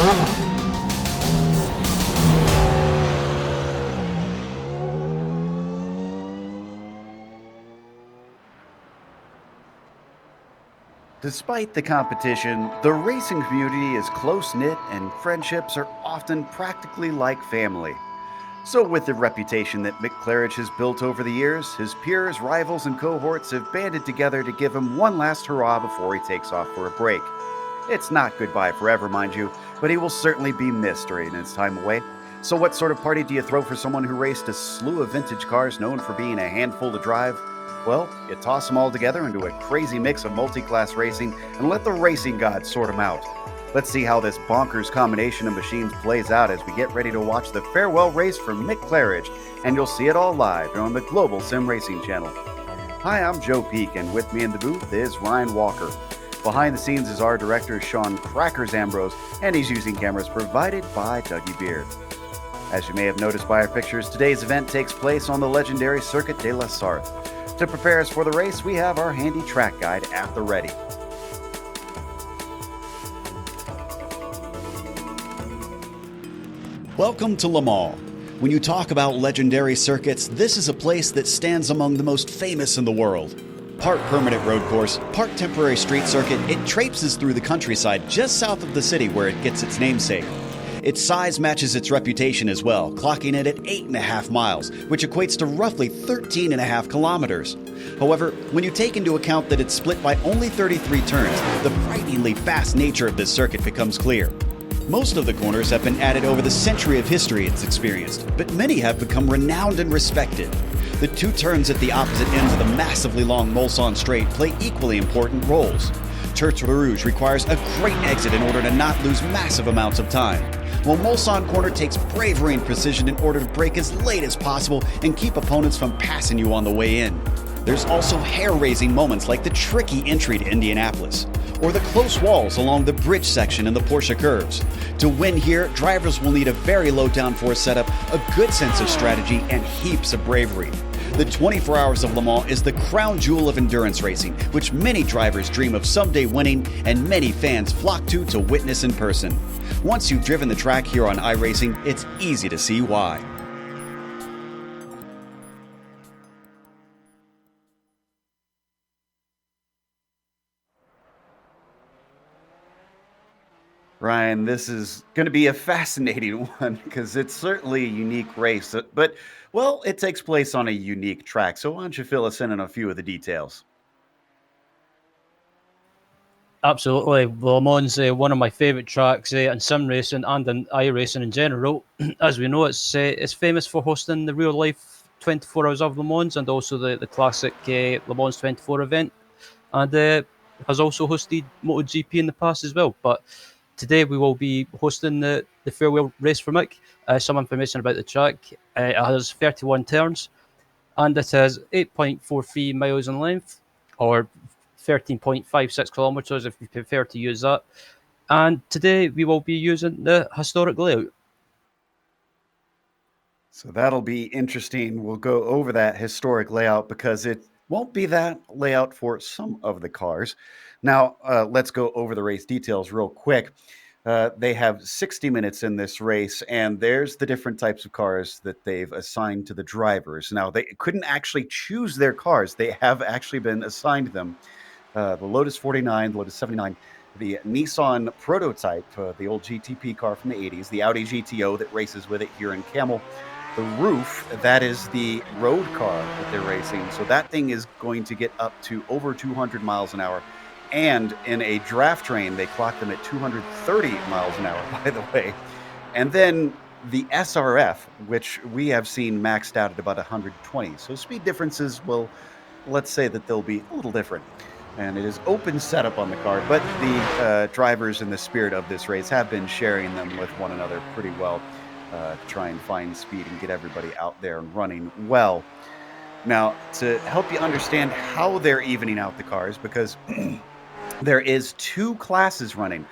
Despite the competition, the racing community is close-knit and friendships are often practically like family. So with the reputation that Mick Claridge has built over the years, his peers, rivals, and cohorts have banded together to give him one last hurrah before he takes off for a break. It's not goodbye forever, mind you, but he will certainly be missed during his time away. So what sort of party do you throw for someone who raced a slew of vintage cars known for being a handful to drive? Well, you toss them all together into a crazy mix of multi-class racing and let the racing gods sort them out. Let's see how this bonkers combination of machines plays out as we get ready to watch the farewell race for Mick Claridge, and you'll see it all live on the Global SimRacing Channel. Hi, I'm Joe Peak, and with me in the booth is Ryan Walker. Behind the scenes is our director, Sean Crackers Ambrose, and he's using cameras provided by Dougie Beard. As you may have noticed by our pictures, today's event takes place on the legendary Circuit de la Sarthe. To prepare us for the race, we have our handy track guide at the ready. Welcome to Le Mans. When you talk about legendary circuits, this is a place that stands among the most famous in the world. Part permanent road course, part temporary street circuit, it traipses through the countryside just south of the city where it gets its namesake. Its size matches its reputation as well, clocking it at 8.5 miles, which equates to roughly 13.5 kilometers. However, when you take into account that it's split by only 33 turns, the frighteningly fast nature of this circuit becomes clear. Most of the corners have been added over the century of history it's experienced, but many have become renowned and respected. The two turns at the opposite ends of the massively long Mulsanne Straight play equally important roles. Tertre Rouge requires a great exit in order to not lose massive amounts of time, while Mulsanne Corner takes bravery and precision in order to brake as late as possible and keep opponents from passing you on the way in. There's also hair-raising moments like the tricky entry to Indianapolis, or the close walls along the bridge section in the Porsche curves. To win here, drivers will need a very low downforce setup, a good sense of strategy, and heaps of bravery. The 24 Hours of Le Mans is the crown jewel of endurance racing, which many drivers dream of someday winning and many fans flock to witness in person. Once you've driven the track here on iRacing, it's easy to see why. Ryan, this is going to be a fascinating one because it's certainly a unique race, but, well, it takes place on a unique track. So why don't you fill us in on a few of the details? Absolutely. Le Mans one of my favourite tracks in sim racing and in iRacing in general. As we know, it's famous for hosting the real-life 24 Hours of Le Mans and also the classic Le Mans 24 event, and has also hosted MotoGP in the past as well. But today we will be hosting the farewell race for Mick. Some information about the track. It has 31 turns, and it has 8.43 miles in length, or 13.56 kilometers if you prefer to use that. And today we will be using the historic layout. So that'll be interesting. We'll go over that historic layout because it won't be that layout for some of the cars. Now, let's go over the race details real quick. They have 60 minutes in this race, and there's the different types of cars that they've assigned to the drivers. Now, they couldn't actually choose their cars. They have actually been assigned them. The Lotus 49, the Lotus 79, the Nissan prototype, the old GTP car from the 80s, the Audi GTO that races with it here in Camel. The Roof, that is the road car that they're racing. So that thing is going to get up to over 200 miles an hour. And in a draft train, they clocked them at 230 miles an hour, by the way. And then the SRF, which we have seen maxed out at about 120. So speed differences will, let's say that they'll be a little different. And it is open setup on the car, but the drivers in the spirit of this race have been sharing them with one another pretty well to try and find speed and get everybody out there and running well. Now, to help you understand how they're evening out the cars, because there is two classes running.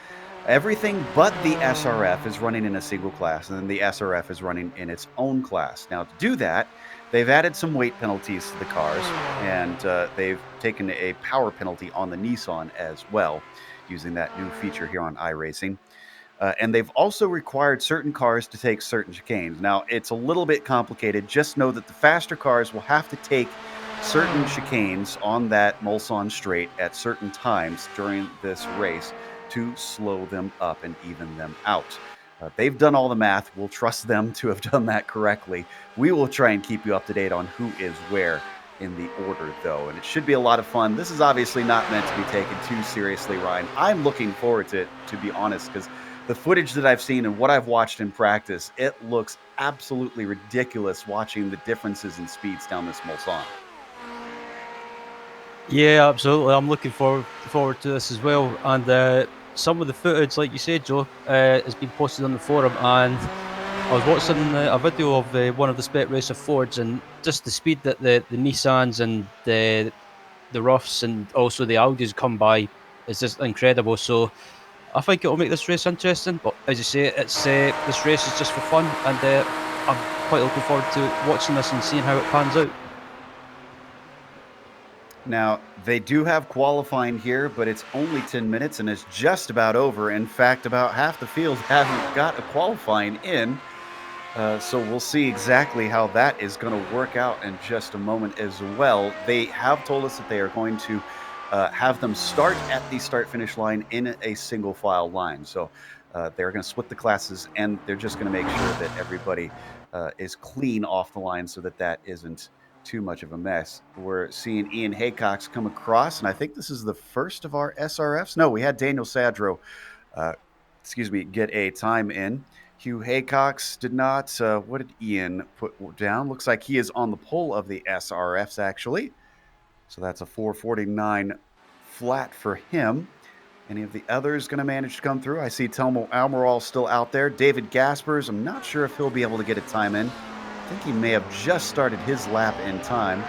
Everything but the SRF is running in a single class, and then the SRF is running in its own class. Now, to do that, they've added some weight penalties to the cars, and they've taken a power penalty on the Nissan as well, using that new feature here on iRacing. And they've also required certain cars to take certain chicanes. Now, it's a little bit complicated. Just know that the faster cars will have to take certain chicanes on that Mulsanne straight at certain times during this race to slow them up and even them out. They've done all the math. We'll trust them to have done that correctly. We will try and keep you up to date on who is where in the order, though, and it should be a lot of fun. This is obviously not meant to be taken too seriously, Ryan. I'm looking forward to it, to be honest, because the footage that I've seen and what I've watched in practice, it looks absolutely ridiculous watching the differences in speeds down this Mulsanne. Yeah, absolutely. I'm looking forward to this as well. And some of the footage, like you said, Joe, has been posted on the forum. And I was watching a video of one of the Spec Racer Fords, and just the speed that the Nissans and the Roughs and also the Audis come by is just incredible. So I think it'll make this race interesting. But as you say, it's this race is just for fun, and I'm quite looking forward to watching this and seeing how it pans out. Now, they do have qualifying here, but it's only 10 minutes and it's just about over. In fact, about half the field haven't got a qualifying in. So we'll see exactly how that is going to work out in just a moment as well. They have told us that they are going to have them start at the start-finish line in a single file line. So they're going to split the classes, and they're just going to make sure that everybody is clean off the line so that that isn't too much of a mess. We're seeing Ian Haycox come across, and I think this is the first of our SRFs. No, we had Daniel Sadro, get a time in. Hugh Haycox did not. What did Ian put down? Looks like he is on the pole of the SRFs, actually. So that's a 449 flat for him. Any of the others going to manage to come through? I see Telmo Almiral still out there. David Gaspers, I'm not sure if he'll be able to get a time in. I think he may have just started his lap in time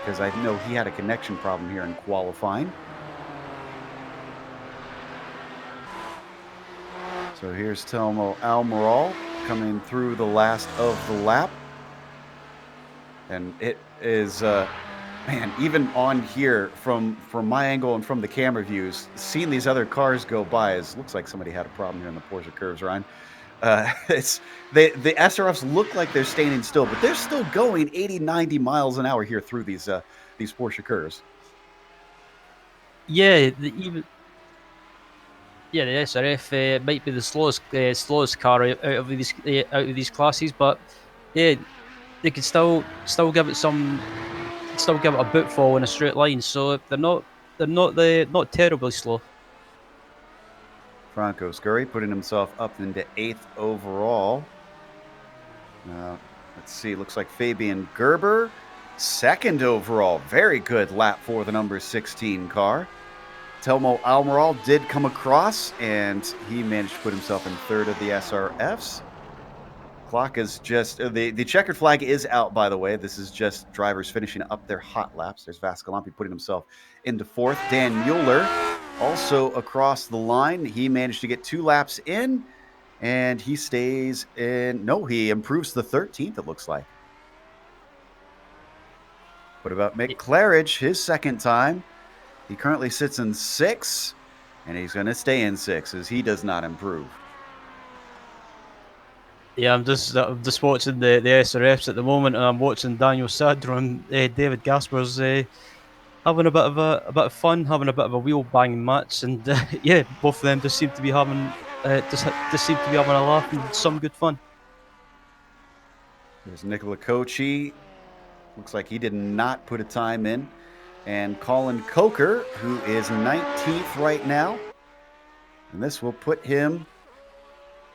because I know he had a connection problem here in qualifying. So here's Telmo Almiral coming through the last of the lap. And it is, man, even on here from my angle and from the camera views, seeing these other cars go by looks like somebody had a problem here in the Porsche curves, Ryan. The SRFs look like they're standing still, but they're still going 80, 90 miles an hour here through these Porsche curves. Yeah, the SRF might be the slowest car out of these classes, but yeah, they could still give it a boot fall in a straight line. So not terribly slow. Franco Scurry putting himself up into 8th overall. Let's see. Looks like Fabian Gerber, 2nd overall. Very good lap for the number 16 car. Telmo Almiral did come across, and he managed to put himself in 3rd of the SRFs. Clock is just the checkered flag is out, by the way. This is just drivers finishing up their hot laps. There's Vascalampi putting himself into 4th. Dan Mueller also across the line. He managed to get 2 laps in, and he stays in. No, he improves the 13th, it looks like. What about Mick Claridge? His 2nd time. He currently sits in 6th, and he's going to stay in 6th as he does not improve. Yeah, I'm just watching the SRFs at the moment, and I'm watching Daniel Sadler and David Gaspers having a bit of fun, having a bit of a wheel banging match, and yeah, both of them just seem to be having a laugh and some good fun. There's Nicola Kochi. Looks like he did not put a time in. And Colin Coker, who is 19th right now. And this will put him,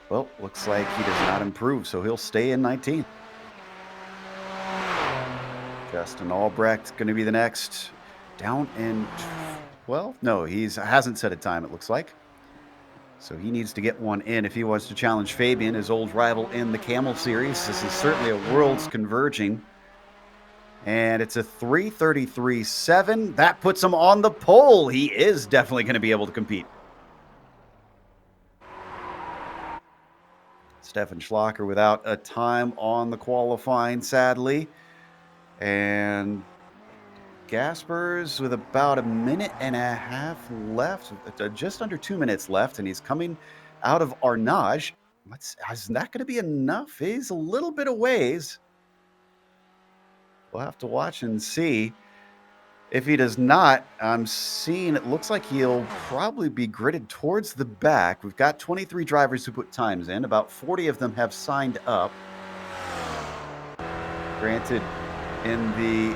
well, looks like he does not improve, so he'll stay in 19th. Justin Albrecht going to be the next. Down in 12th? No, he hasn't set a time, it looks like. So he needs to get one in if he wants to challenge Fabian, his old rival in the Camel Series. This is certainly a worlds converging. And it's a 3:33.7. That puts him on the pole. He is definitely going to be able to compete. Stefan Schlacher without a time on the qualifying, sadly. And Gaspers with about a minute and a half left, just under 2 minutes left, and he's coming out of Arnage. Is that going to be enough? He's a little bit of ways. We'll have to watch and see. If he does not, I'm seeing it looks like he'll probably be gridded towards the back. We've got 23 drivers who put times in. About 40 of them have signed up. Granted, in the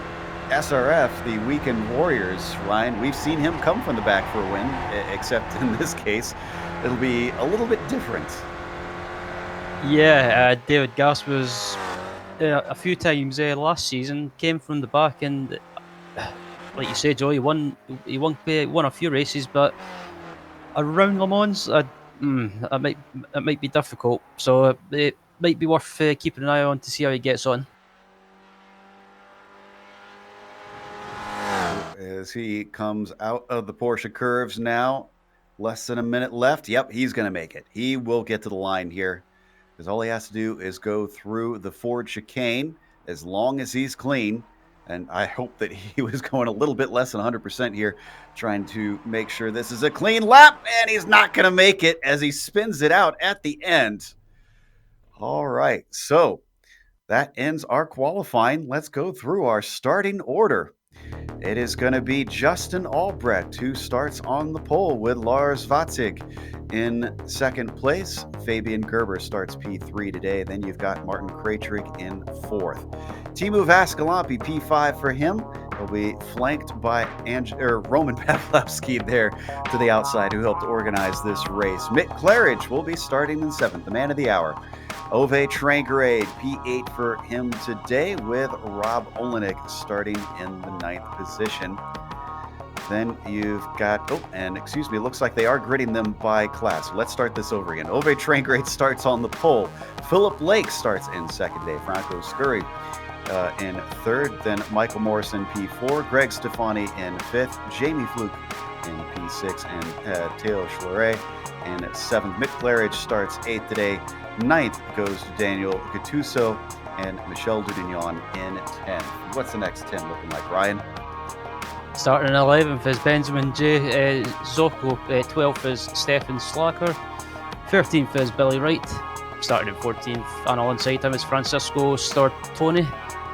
SRF, the Weekend Warriors, Ryan, we've seen him come from the back for a win, except in this case, it'll be a little bit different. Yeah, David Gaspers a few times last season came from the back, and like you said, Joe, he won a few races, but around Le Mans, it might be difficult. So it might be worth keeping an eye on to see how he gets on. As he comes out of the Porsche curves now, less than a minute left. Yep, he's going to make it. He will get to the line here, because all he has to do is go through the Ford chicane as long as he's clean. And I hope that he was going a little bit less than 100% here, trying to make sure this is a clean lap, and he's not going to make it as he spins it out at the end. All right, so that ends our qualifying. Let's go through our starting order. It is going to be Justin Albrecht who starts on the pole with Lars Vatzig in second place. Fabian Gerber starts P3 today. Then you've got Martin Krejcik in fourth. Teemu Vaskilampi, P5 for him. He'll be flanked by Roman Pavlovsky there to the outside, who helped organize this race. Mick Claridge will be starting in seventh, the man of the hour. Ove Trangerade, P8 for him today, with Rob Olenek starting in the ninth position. Then you've got, it looks like they are gridding them by class. So let's start this over again. Ove Trangerade starts on the pole. Philip Lake starts in second day. Franco Scurry in third. Then Michael Morrison, P4. Greg Stefani in fifth. Jamie Fluke in P6. And Theo Schwarre in seventh. Mick Claridge starts eighth today. Ninth goes to Daniel Gattuso and Michel Dudignon in 10th. What's the next 10 looking like, Ryan? Starting in 11th is Benjamin J. Zocco. 12th is Stefan Slacker. 13th is Billy Wright. Starting at 14th, and alongside him is Francisco Stortoni.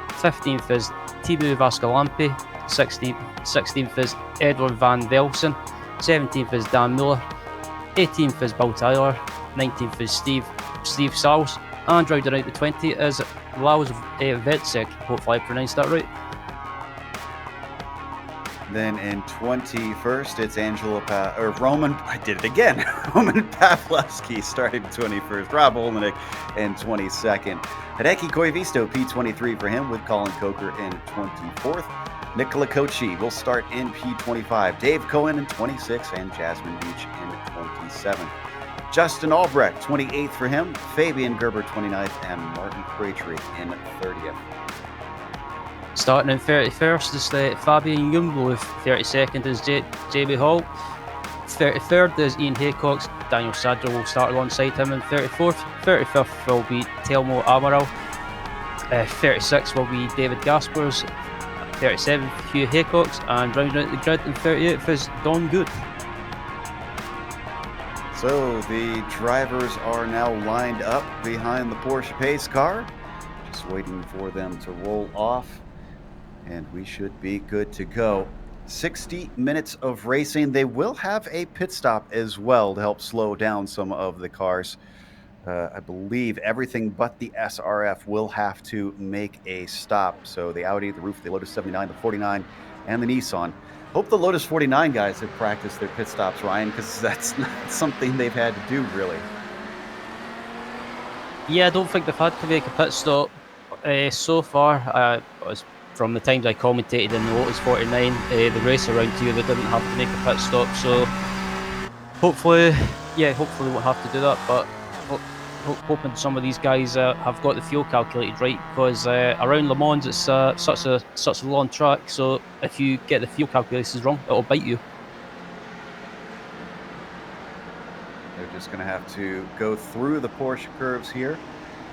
15th is Teemu Vaskilampi. 16th is Edward Van Velsen. 17th is Dan Muller. 18th is Bill Tyler. 19th is Steve Sals, and rounding out the 20 is Lars Vetsek. Hopefully I pronounced that right. Then in 21st, it's Roman. I did it again. Roman Pavlovsky started 21st. Rob Olenek in 22nd. Hideki Koivisto, P23 for him, with Colin Coker in 24th. Nicola Kochi will start in P25. Dave Cohen in 26th, and Jasmine Beach in 27th. Justin Albrecht, 28th for him. Fabian Gerber, 29th, and Martin Krejcik in 30th. Starting in 31st is Fabian Jungwolf. 32nd is Jamie Hall. 33rd is Ian Haycox. Daniel Sadler will start alongside him in 34th. 35th will be Telmo Amaral. 36th will be David Gaspers. 37th, Hugh Haycox. And rounding out the grid in 38th is Don Good. So the drivers are now lined up behind the Porsche pace car, just waiting for them to roll off, and we should be good to go. 60 minutes of racing. They will have a pit stop as well to help slow down some of the cars. I believe everything but the SRF will have to make a stop. So the Audi, the Roof, the Lotus 79, the 49, and the Nissan. Hope the Lotus 49 guys have practiced their pit stops, Ryan, because that's not something they've had to do, really. Yeah, I don't think they've had to make a pit stop so far. From the times I commentated in the Lotus 49, the race around here, they didn't have to make a pit stop. So hopefully we won't have to do that. But hoping some of these guys have got the fuel calculated right, because around Le Mans it's such a long track. So if you get the fuel calculations wrong, it'll bite you. They're just going to have to go through the Porsche curves here.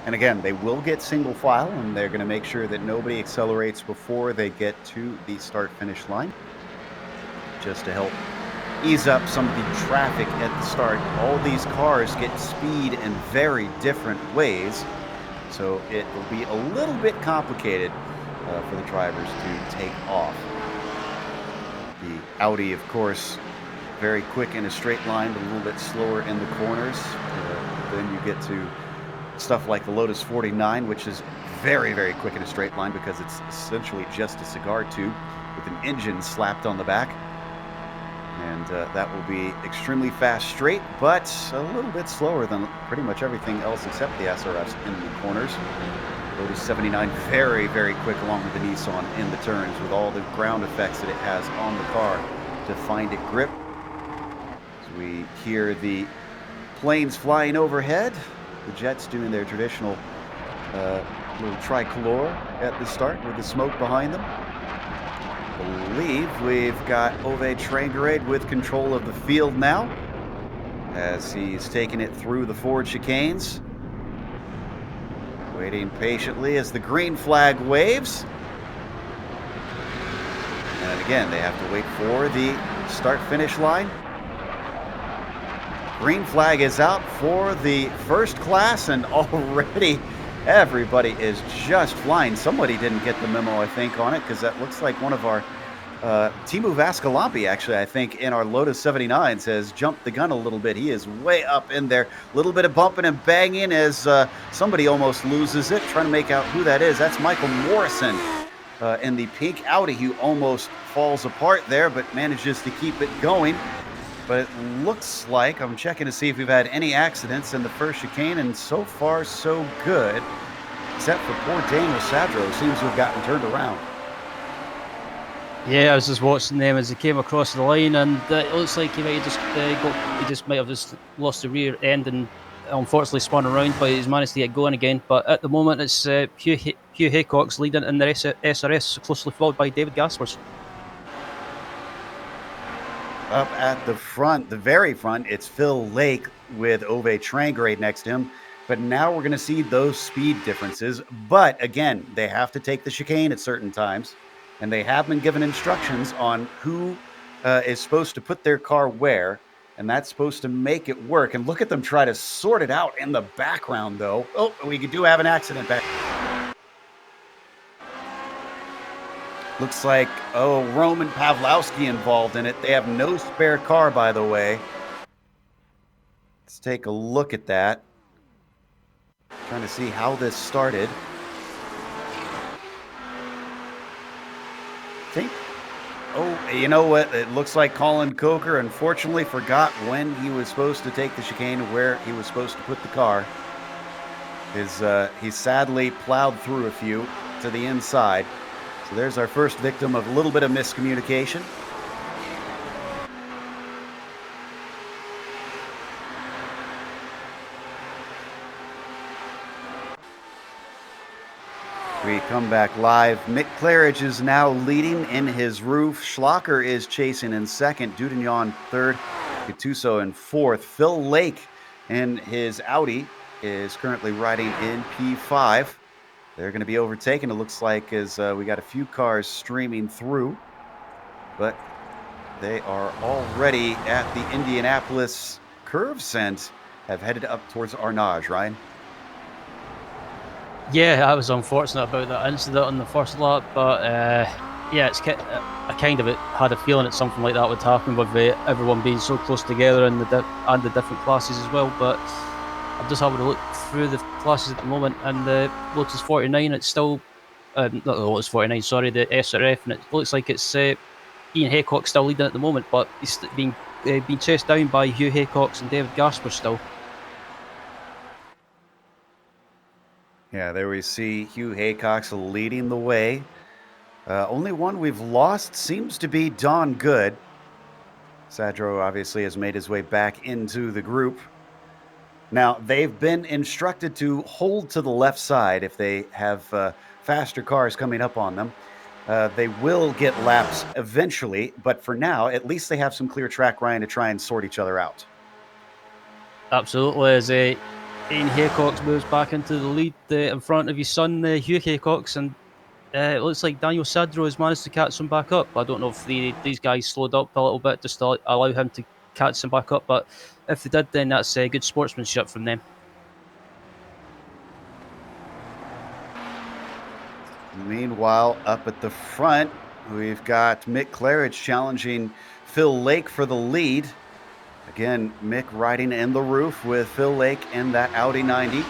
And again, they will get single file, and they're going to make sure that nobody accelerates before they get to the start-finish line, just to help ease up some of the traffic at the start. All these cars get speed in very different ways, so it will be a little bit complicated for the drivers to take off. The Audi, of course, very quick in a straight line, but a little bit slower in the corners. Then you get to stuff like the Lotus 49, which is very, very quick in a straight line because it's essentially just a cigar tube with an engine slapped on the back. And that will be extremely fast straight, but a little bit slower than pretty much everything else except the SRFs in the corners. Lotus 79 very, very quick along with the Nissan in the turns with all the ground effects that it has on the car to find it grip. As we hear the planes flying overhead, the jets doing their traditional little tricolor at the start with the smoke behind them. I believe we've got Ove Trangerade with control of the field now as he's taking it through the forward chicanes. Waiting patiently as the green flag waves. And again, they have to wait for the start-finish line. Green flag is out for the first class, and already everybody is just flying. Somebody didn't get the memo, I think, on it, because that looks like one of our Timu Vascalampi, actually, I think, in our Lotus 79s has jumped the gun a little bit. He is way up in there. A little bit of bumping and banging as somebody almost loses it, trying to make out who that is. That's Michael Morrison in the pink Audi, who almost falls apart there, but manages to keep it going. But it looks like, I'm checking to see if we've had any accidents in the first chicane, and so far so good, except for poor Daniel Sadro, seems to have gotten turned around. Yeah, I was just watching them as they came across the line, and it looks like he might have just lost the rear end and unfortunately spun around, but he's managed to get going again. But at the moment, it's Hugh Haycock's leading in the SRS, closely followed by David Gaspers. Up at the front, the very front, it's Phil Lake with Ove Trangerade next to him. But now we're going to see those speed differences. But again, they have to take the chicane at certain times. And they have been given instructions on who is supposed to put their car where. And that's supposed to make it work. And look at them try to sort it out in the background, though. Oh, we do have an accident back. Looks like, Roman Pavlowski involved in it. They have no spare car, by the way. Let's take a look at that. Trying to see how this started. You know what? It looks like Colin Coker unfortunately forgot when he was supposed to take the chicane and where he was supposed to put the car. He sadly plowed through a few to the inside. So there's our first victim of a little bit of miscommunication. We come back live. Mick Claridge is now leading in his roof. Schlocker is chasing in second. Dudignon third. Gattuso in fourth. Phil Lake in his Audi is currently riding in P5. They're going to be overtaken, it looks like, as we got a few cars streaming through. But they are already at the Indianapolis curve scent, have headed up towards Arnage, Ryan. Yeah, I was unfortunate about that incident on the first lap, but yeah, I kind of had a feeling that something like that would happen with everyone being so close together and the different classes as well. But I'm just having a look through the classes at the moment, and the Lotus 49, it's still not the Lotus 49, sorry, the SRF, and it looks like it's Ian Haycock still leading at the moment, but he's being chased down by Hugh Haycock and David Gasper still. Yeah, there we see Hugh Haycock's leading the way. Only one we've lost seems to be Don Good. Sadro obviously has made his way back into the group. Now, they've been instructed to hold to the left side if they have faster cars coming up on them. They will get laps eventually, but for now, at least they have some clear track, Ryan, to try and sort each other out. Absolutely, as Ian Haycock moves back into the lead in front of his son, Hugh Haycock, and It looks like Daniel Sadro has managed to catch him back up. I don't know if these guys slowed up a little bit just to allow him to catch him back up, but if they did, then that's good sportsmanship from them. Meanwhile, up at the front, we've got Mick Claridge challenging Phil Lake for the lead. Again, Mick riding in the roof with Phil Lake in that Audi 90.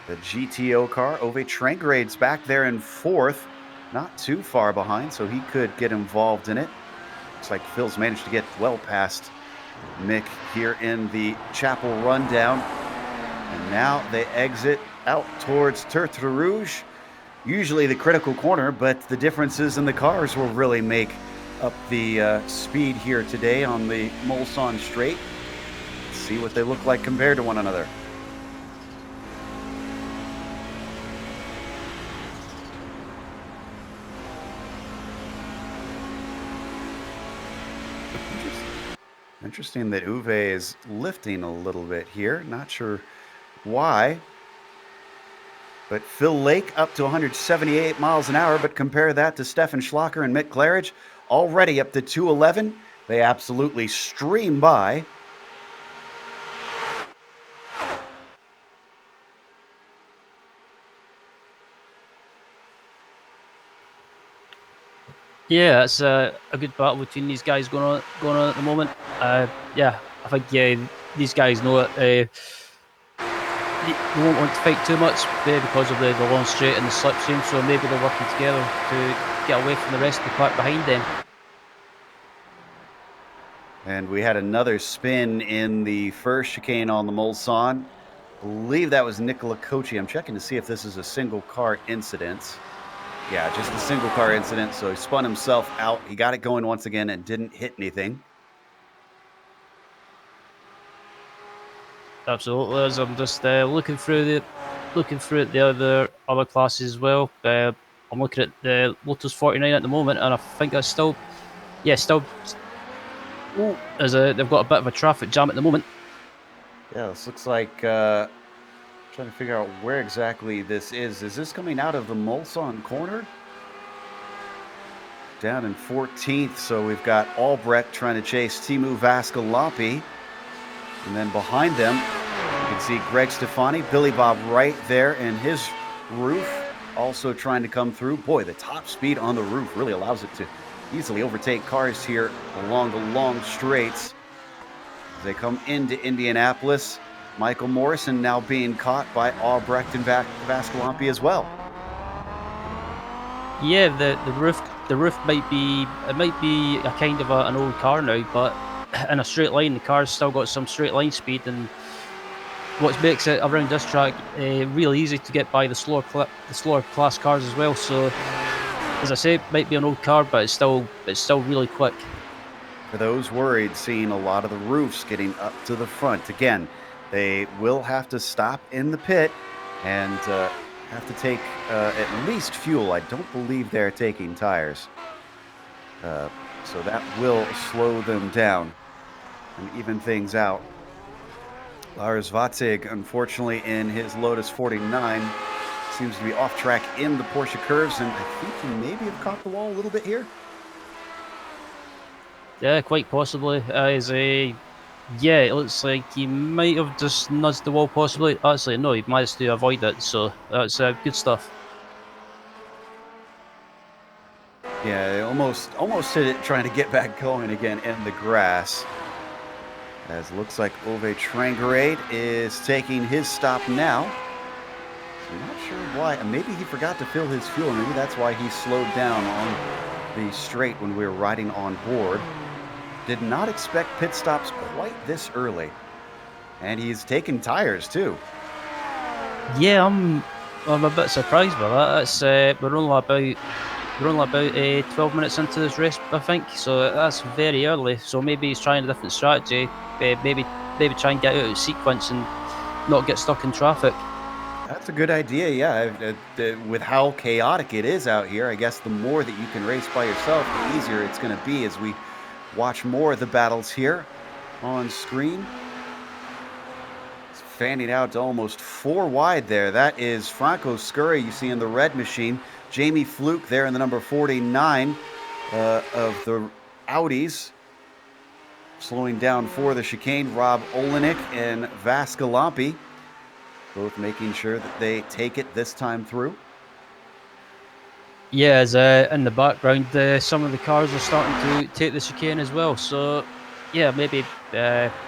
The GTO car, Ove Trangrade's back there in fourth, not too far behind, so he could get involved in it. Looks like Phil's managed to get well past Mick here in the Chapel Rundown. And now they exit out towards Tertre Rouge. Usually the critical corner, but the differences in the cars will really make up the speed here today on the Mulsanne Straight. Let's see what they look like compared to one another. Interesting that Uwe is lifting a little bit here. Not sure why. But Phil Lake up to 178 miles an hour, but compare that to Stefan Schlacher and Mick Claridge, already up to 211. They absolutely stream by. Yeah, it's a good battle between these guys going on at the moment. Yeah, I think these guys know it. They won't want to fight too much because of the long straight and the slipstream, so maybe they're working together to get away from the rest of the pack behind them. And we had another spin in the first chicane on the Mulsanne. I believe that was Nicola Kochi. I'm checking to see if this is a single car incident. Yeah, just a single car incident. So he spun himself out. He got it going once again and didn't hit anything. Absolutely. As I'm just looking through the other classes as well. I'm looking at the Lotus 49 at the moment, and I think that's still. They've got a bit of a traffic jam at the moment. Yeah, this looks like trying to figure out where exactly this is. Is this coming out of the Mulsanne corner? Down in 14th, so we've got Albrecht trying to chase Teemu Vaskilampi. And then behind them, you can see Greg Stefani, Billy Bob right there in his roof, also trying to come through. Boy, the top speed on the roof really allows it to easily overtake cars here along the long straights. As they come into Indianapolis, Michael Morrison now being caught by Albrecht and Vaskilampi as well. Yeah, the roof might be a kind of an old car now, but in a straight line, the car's still got some straight line speed, and what makes it around this track real easy to get by the slower class cars as well. So, as I say, it might be an old car, but it's still really quick. For those worried, seeing a lot of the roofs getting up to the front. Again, they will have to stop in the pit and have to take at least fuel. I don't believe they're taking tires. So that will slow them down and even things out. Lars Vatzig, unfortunately, in his Lotus 49, seems to be off track in the Porsche curves, and I think he maybe have caught the wall a little bit here. Yeah, quite possibly. It looks like he might have just nudged the wall, possibly. Actually, no, he managed to avoid it, so that's good stuff. Yeah, they almost hit it trying to get back going again in the grass. As it looks like Ove Trangrade is taking his stop now. I'm not sure why. Maybe he forgot to fill his fuel. Maybe that's why he slowed down on the straight when we were riding on board. Did not expect pit stops quite this early. And he's taking tires too. Yeah, I'm a bit surprised by that. It's we're only about 12 minutes into this race, I think. So that's very early. So maybe he's trying a different strategy. Maybe try and get out of sequence and not get stuck in traffic. That's a good idea, yeah. With how chaotic it is out here, I guess the more that you can race by yourself, the easier it's going to be as we watch more of the battles here on screen. fanning out to almost 4 wide there. That is Franco Scurry you see in the red machine. Jamie Fluke there in the number 49 of the Audis. Slowing down for the chicane, Rob Olenek and Vascalampi, both making sure that they take it this time through. Yeah, as in the background, some of the cars are starting to take the chicane as well. So, yeah, maybe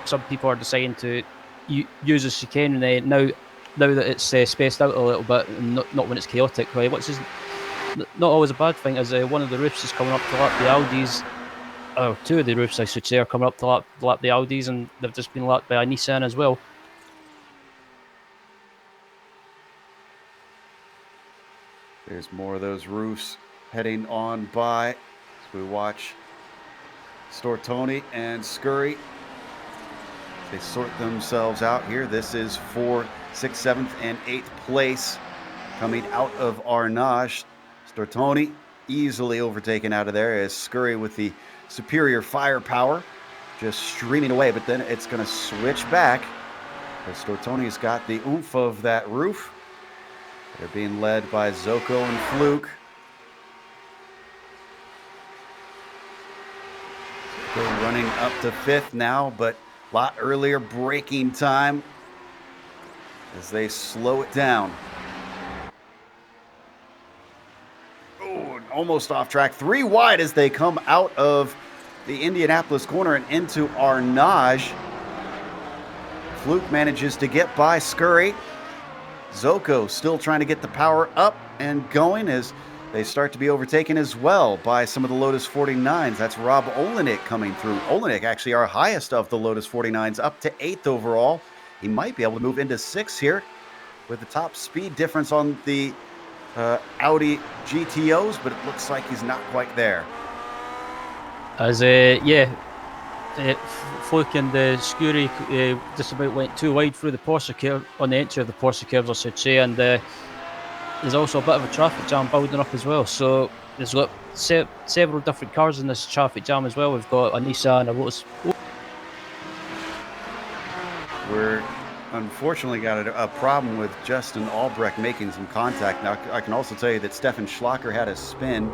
some people are deciding to use the chicane now that it's spaced out a little bit, and not when it's chaotic, right? Which is not always a bad thing, as one of the roofs is coming up to lap the Audis. Oh, two of the roofs, I should say, are coming up to lap the Audis, and they've just been lapped by a Nissan as well. There's more of those roofs heading on by as we watch Stortoni and Scurry. They sort themselves out here. This is for 6th, 7th, and 8th place coming out of Arnage. Stortoni easily overtaken out of there as Scurry with the superior firepower just streaming away, but then it's going to switch back as Stortoni's got the oomph of that roof. They're being led by Zoko and Fluke. Zoko running up to 5th now, but a lot earlier braking time as they slow it down. Oh, almost off track. 3 wide as they come out of the Indianapolis corner and into Arnage. Fluke manages to get by Scurry. Zoko still trying to get the power up and going as they start to be overtaken as well by some of the Lotus 49s. That's Rob Olenek coming through. Olenek actually our highest of the Lotus 49s, up to 8th overall. He might be able to move into 6th here with the top speed difference on the Audi GTOs, but it looks like he's not quite there. As Fluke and Scurry just about went too wide through the Porsche curve, on the entry of the Porsche curves, I should say, and there's also a bit of a traffic jam building up as well. So there's got several different cars in this traffic jam as well. We've got a Nissan, a Lotus. We're unfortunately got a problem with Justin Albrecht making some contact. Now, I can also tell you that Stefan Schlacker had a spin.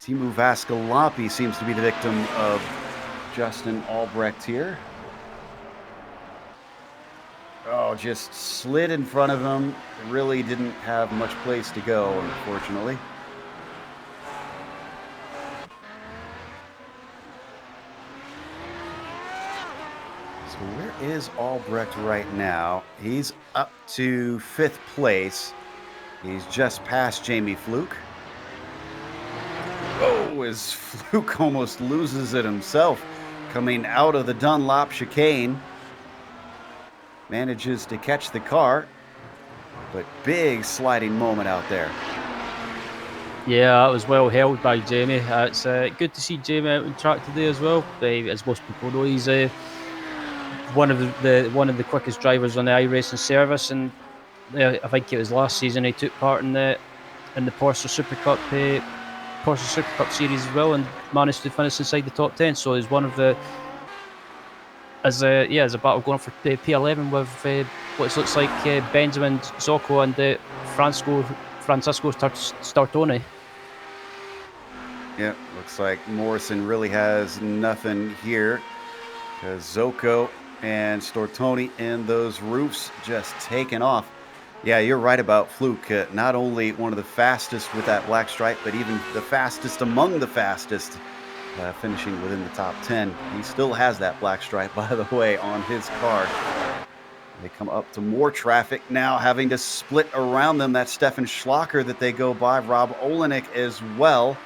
Timu Vascalampi seems to be the victim of Justin Albrecht here. Oh, just slid in front of him. Really didn't have much place to go, unfortunately. So where is Albrecht right now? He's up to 5th place. He's just past Jamie Fluke. Oh, as Fluke almost loses it himself. Coming out of the Dunlop chicane. Manages to catch the car. But big sliding moment out there. Yeah, that was well held by Jamie. It's good to see Jamie out on track today as well. As most people know, he's one of the quickest drivers on the iRacing service, and I think it was last season he took part in the Porsche Super Cup series as well, and managed to finish inside the top 10. So he's one of the as a battle going for P11 with what looks like Benjamin Zocco and Francisco Startone. Yeah, looks like Morrison really has nothing here because Zocco and Stortoni in those roofs just taking off. Yeah, you're right about Fluke. Not only one of the fastest with that black stripe, but even the fastest among the fastest, finishing within the top 10. He still has that black stripe, by the way, on his car. They come up to more traffic now, having to split around them. That's Stefan Schlacker that they go by. Rob Olenek as well.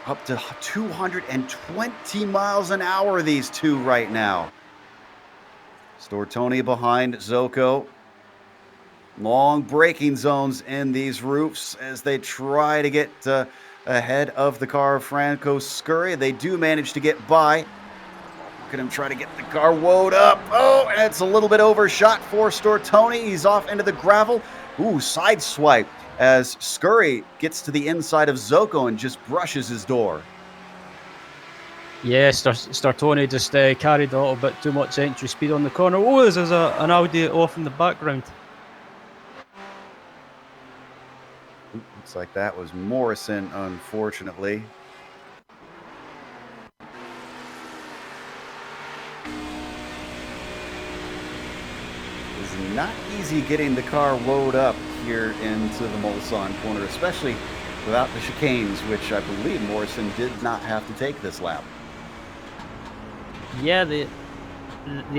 Up to 220 miles an hour, these two right now. Stortoni behind Zocco. Long braking zones in these roofs as they try to get ahead of the car of Franco Scurry. They do manage to get by. Look at him try to get the car woed up. Oh, and it's a little bit overshot for Stortoni. He's off into the gravel. Ooh, side swipe as Scurry gets to the inside of Zocco and just brushes his door. Yeah, Startoni just carried a little bit too much entry speed on the corner. Oh, there's an Audi off in the background. Looks like that was Morrison, unfortunately. It's not easy getting the car woed up here into the Mulsanne corner, especially without the chicanes, which I believe Morrison did not have to take this lap. Yeah, the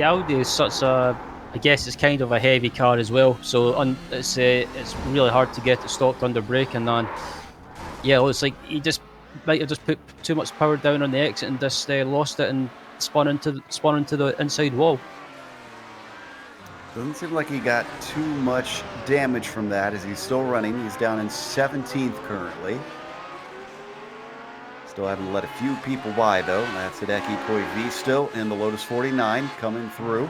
Audi is such a, I guess it's kind of a heavy car as well. So it's really hard to get it stopped under braking. And yeah, it looks like he just might have just put too much power down on the exit and just lost it and spun into the inside wall. Doesn't seem like he got too much damage from that as he's still running. He's down in 17th currently. Still having to let a few people by, though. That's Hideki Koivi still in the Lotus 49 coming through.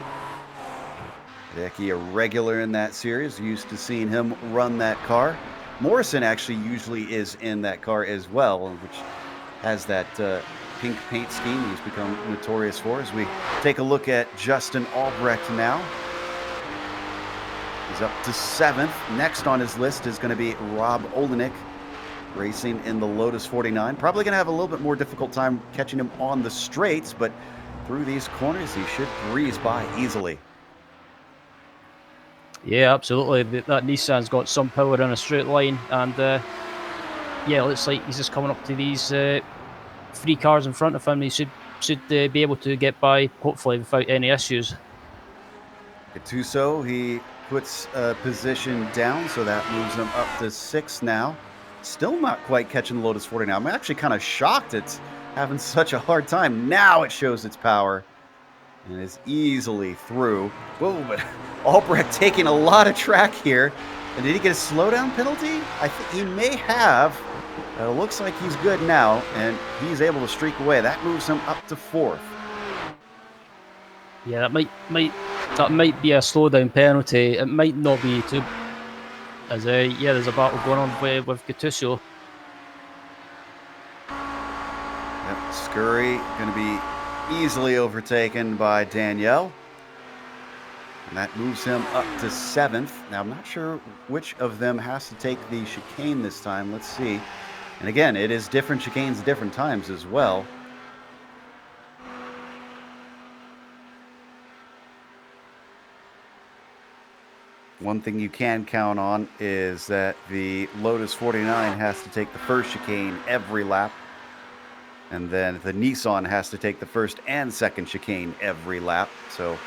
Hideki, a regular in that series. Used to seeing him run that car. Morrison actually usually is in that car as well, which has that pink paint scheme he's become notorious for. As we take a look at Justin Albrecht now. He's up to 7th. Next on his list is going to be Rob Olenek, racing in the Lotus 49. Probably going to have a little bit more difficult time catching him on the straights, but through these corners, he should breeze by easily. Yeah, absolutely. That Nissan's got some power in a straight line, and yeah, it looks like he's just coming up to these 3 cars in front of him. He should be able to get by, hopefully, without any issues. Gattuso, he puts a position down, so that moves him up to 6th now. Still not quite catching the Lotus 49. I'm actually kind of shocked it's having such a hard time. Now it shows its power and is easily through. Whoa, but Albrecht taking a lot of track here. And did he get a slowdown penalty? I think he may have. It looks like he's good now, and he's able to streak away. That moves him up to 4th. Yeah, that might be a slowdown penalty. It might not be too. As yeah, there's a battle going on with Gattuso. Yep, Scurry going to be easily overtaken by Danielle. And that moves him up to 7th. Now, I'm not sure which of them has to take the chicane this time. Let's see. And again, it is different chicanes at different times as well. One thing you can count on is that the Lotus 49 has to take the first chicane every lap. And then the Nissan has to take the first and second chicane every lap. So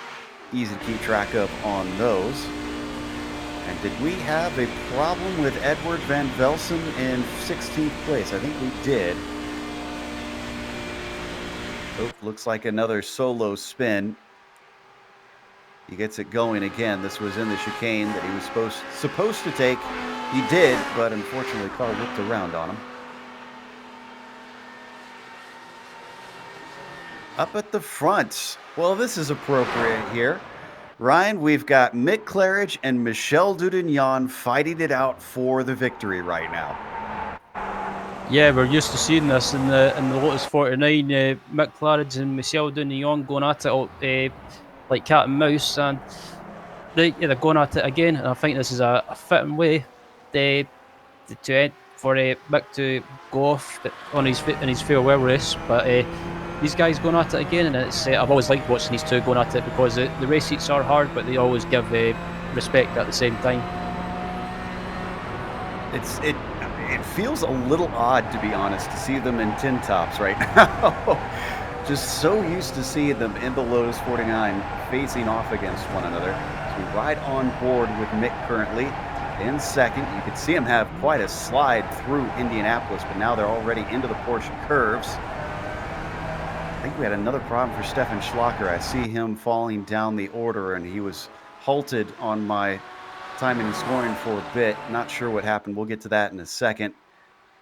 easy to keep track of on those. And did we have a problem with Edward Van Velsen in 16th place? I think we did. Oh, looks like another solo spin. He gets it going again. This was in the chicane that he was supposed to take. He did, but unfortunately, the car whipped around on him. Up at the front. Well, this is appropriate here. Ryan, we've got Mick Claridge and Michel Dudignon fighting it out for the victory right now. Yeah, we're used to seeing this in the Lotus 49. Mick Claridge and Michel Dudignon going at it like cat and mouse, and they're going at it again. And I think this is a fitting way for Mick to go off on his farewell race. But these guys going at it again, and it's I've always liked watching these two going at it because the race heats are hard, but they always give respect at the same time. It feels a little odd, to be honest, to see them in tin tops right now. Just so used to seeing them in the Lotus 49 facing off against one another. So we ride on board with Mick currently in 2nd. You could see him have quite a slide through Indianapolis, but now they're already into the Porsche curves. I think we had another problem for Stefan Schlacker. I see him falling down the order, and he was halted on my timing and scoring for a bit. Not sure what happened. We'll get to that in a second.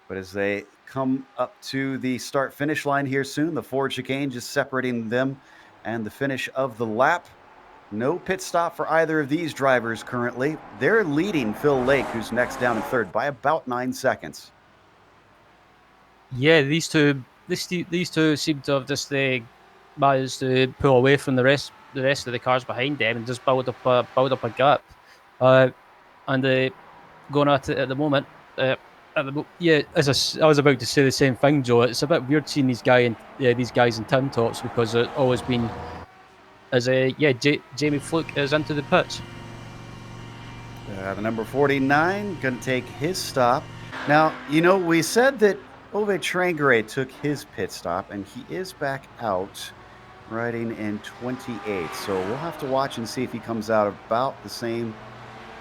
But as they come up to the start-finish line here soon, the Ford chicane just separating them and the finish of the lap. No pit stop for either of these drivers currently. They're leading Phil Lake, who's next down in 3rd, by about 9 seconds. Yeah, these two these two seem to have just managed to pull away from the rest of the cars behind them and just build up a gap. Uh, and going at it at the moment. Yeah, I was about to say the same thing, Joe. It's a bit weird seeing these guys in tin tops because it's always been Jamie Fluke is into the pits. The number 49 going to take his stop. Now, we said that Ove Trangere took his pit stop, and he is back out riding in 28. So we'll have to watch and see if he comes out about the same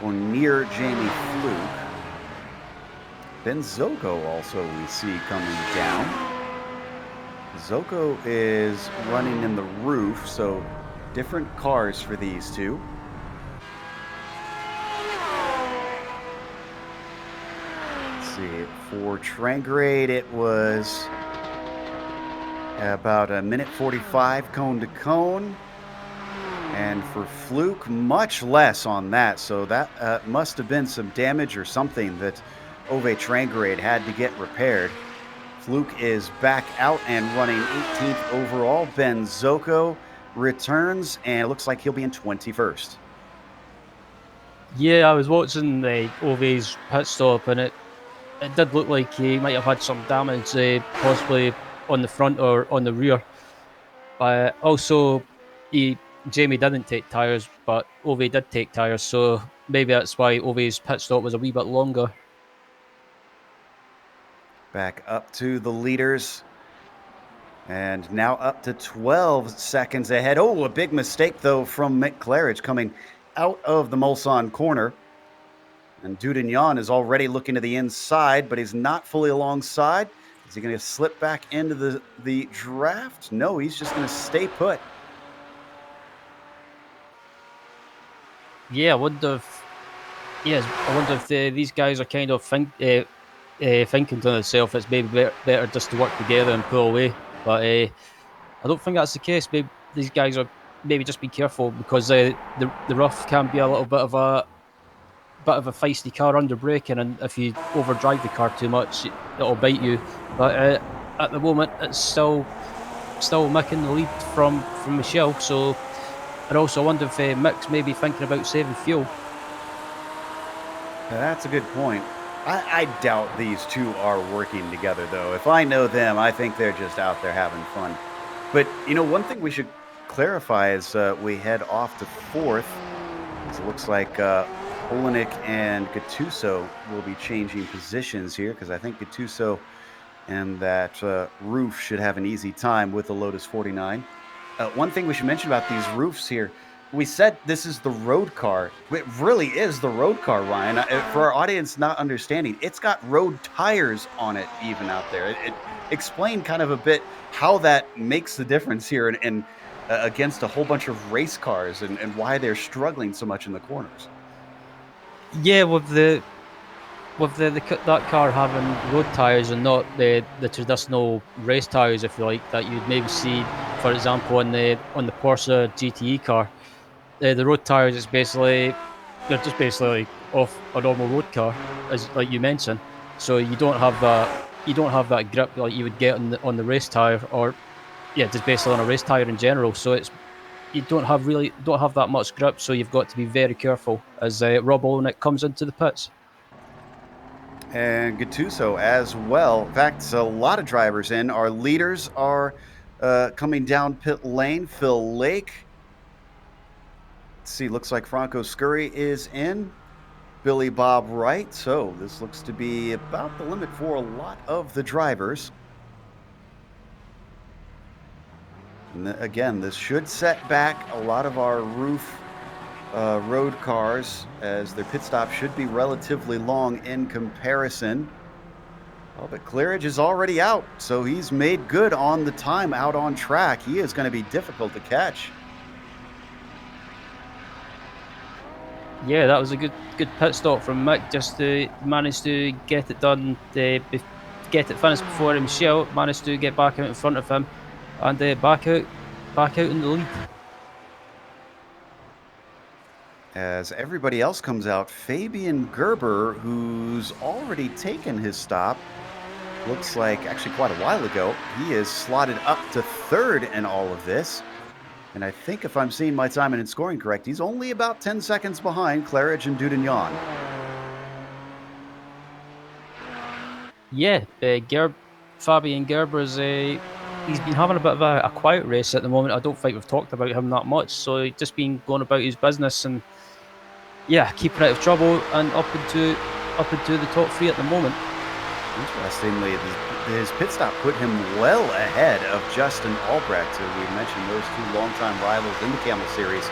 or near Jamie Fluke. Ben Zogo also we see coming down. Zogo is running in the roof, so different cars for these two. See, for Trangrade, it was about a minute 45 cone to cone. And for Fluke, much less on that. So that must have been some damage or something that Ove Trangrade had to get repaired. Fluke is back out and running 18th overall. Ben Zoko returns, and it looks like he'll be in 21st. Yeah, I was watching the Ove's pit stop, and it did look like he might have had some damage, possibly on the front or on the rear. Also, Jamie didn't take tyres, but Ove did take tyres, so maybe that's why Ove's pit stop was a wee bit longer. Back up to the leaders. And now up to 12 seconds ahead. Oh, a big mistake, though, from Mick Claridge coming out of the Mulsanne corner. And Dudignon is already looking to the inside, but he's not fully alongside. Is he going to slip back into the draft? No, he's just going to stay put. Yeah, I wonder if these guys are kind of thinking to themselves it's maybe better just to work together and pull away. But I don't think that's the case. Maybe these guys are maybe just be careful because the rough can be a little bit of a feisty car under braking, and if you overdrive the car too much, it'll bite you. But at the moment, it's still Mick in the lead from Michelle. So, and also I wonder if Mick's maybe thinking about saving fuel. That's a good point. I doubt these two are working together, though. If I know them, I think they're just out there having fun. But, one thing we should clarify as we head off to fourth, is it looks like Olenek and Gattuso will be changing positions here, because I think Gattuso and that roof should have an easy time with the Lotus 49. One thing we should mention about these roofs here, we said this is the road car. It really is the road car, Ryan. For our audience not understanding, it's got road tires on it even out there. It explained kind of a bit how that makes the difference here and against a whole bunch of race cars and why they're struggling so much in the corners. Yeah, with that car having road tires and not the traditional race tires, if you like, that you'd maybe see, for example, on the Porsche GTE car. The road tires is they're just basically off a normal road car, as like you mentioned. So you don't have that grip like you would get on the race tire, or just basically on a race tire in general. So you don't have that much grip. So you've got to be very careful as Rob Olenek comes into the pits. And Gattuso as well. In fact, a lot of drivers in. Our leaders are coming down pit lane. Phil Lake. Let's see, looks like Franco Scurry is in. Billy Bob Wright. So this looks to be about the limit for a lot of the drivers. And again, this should set back a lot of our roof road cars, as their pit stop should be relatively long in comparison. Oh, but Claridge is already out, so he's made good on the time out on track. He is going to be difficult to catch. Yeah, that was a good pit stop from Mick, just to manage to get it done, get it finished before Michelle managed to get back out in front of him, and back out in the lead. As everybody else comes out, Fabian Gerber, who's already taken his stop, looks like actually quite a while ago, he is slotted up to third in all of this. And I think if I'm seeing my time and scoring correct, he's only about 10 seconds behind Claridge and Dudignon. Yeah, Fabian Gerber's he's been having a bit of a quiet race at the moment. I don't think we've talked about him that much. So he's just been going about his business and yeah, keeping out of trouble and up into the top three at the moment. Interestingly, his pit stop put him well ahead of Justin Albrecht. We mentioned those two longtime rivals in the Camel Series.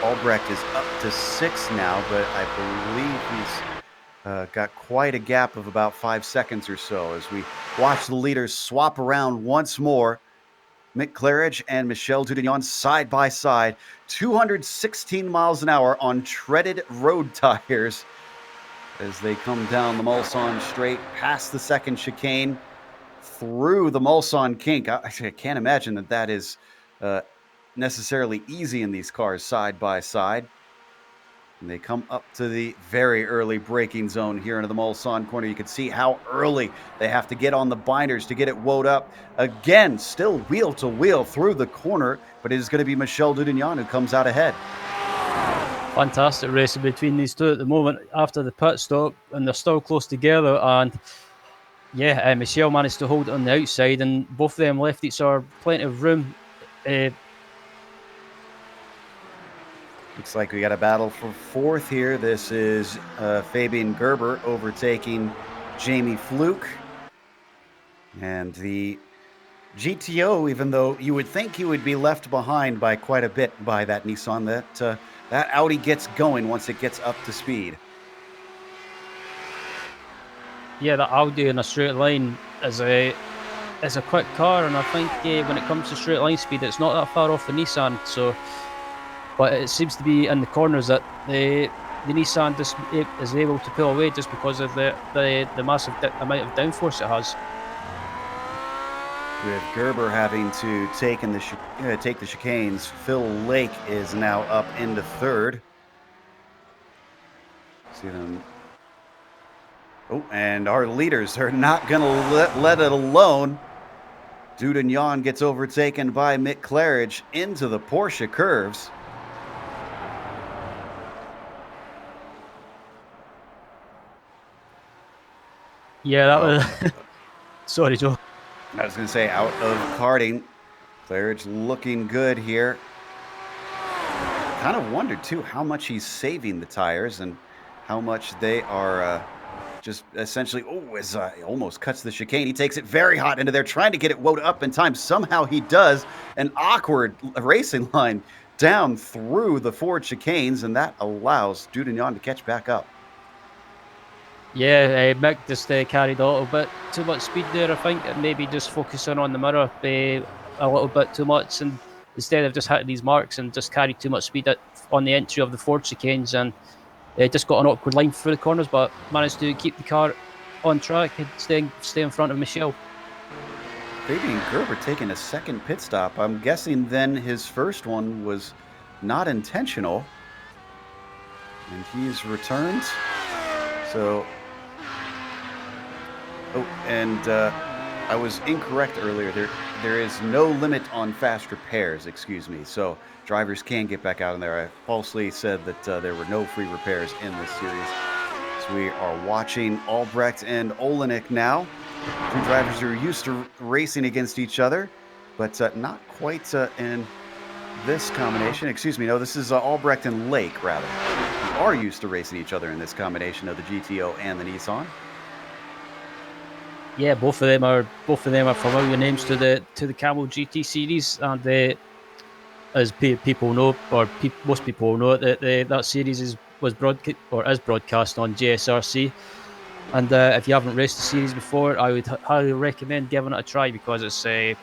Albrecht is up to 6 now, but I believe he's got quite a gap of about 5 seconds or so as we watch the leaders swap around once more. Mick Claridge and Michel Dudignon side by side, 216 miles an hour on treaded road tires as they come down the Mulsanne straight, past the second chicane, through the Mulsanne kink. I can't imagine that is necessarily easy in these cars side by side. And they come up to the very early braking zone here into the Mulsanne corner. You can see how early they have to get on the binders to get it woed up. Again, still wheel to wheel through the corner, but it is going to be Michel Dudignon who comes out ahead. Fantastic racing between these two at the moment after the pit stop, and they're still close together. And yeah, Michel managed to hold it on the outside, and both of them left each other plenty of room. Looks like we got a battle for fourth here. This is Fabian Gerber overtaking Jamie Fluke. And the GTO, even though you would think he would be left behind by quite a bit by that Nissan, that Audi gets going once it gets up to speed. Yeah, that Audi in a straight line is a quick car, and I think when it comes to straight line speed, it's not that far off the Nissan. So, but it seems to be in the corners that the Nissan just is able to pull away just because of the massive amount of downforce it has. With Gerber having to take the chicanes, Phil Lake is now up into third. See them. Oh, and our leaders are not going to let it alone. Dudignon gets overtaken by Mick Claridge into the Porsche curves. Yeah, that was... Sorry, Joe. I was going to say, out of karting, Claridge looking good here. Kind of wondered, too, how much he's saving the tires and how much they are just essentially... Oh, as he almost cuts the chicane. He takes it very hot into there, trying to get it woed up in time. Somehow he does. An awkward racing line down through the Ford chicanes, and that allows Dudignon to catch back up. Yeah, Mick just carried a little bit too much speed there, I think, and maybe just focusing on the mirror a little bit too much, and instead of just hitting these marks and just carried too much speed on the entry of the Ford chicanes, and just got an awkward line through the corners, but managed to keep the car on track and stay in front of Michel. Fabian Gerber taking a second pit stop. I'm guessing then his first one was not intentional, and he's returned. So... Oh, and I was incorrect earlier. There is no limit on fast repairs, excuse me. So drivers can get back out in there. I falsely said that there were no free repairs in this series. So we are watching Albrecht and Olenek now. Two drivers who are used to racing against each other, but not quite in this combination. Excuse me, no, this is Albrecht and Lake, rather. Who are used to racing each other in this combination of the GTO and the Nissan. Yeah, both of them are familiar names to the Camel GT series, and as people know, or most people know, that that series is broadcast on GSRC. And if you haven't raced the series before, I would highly recommend giving it a try, because it's the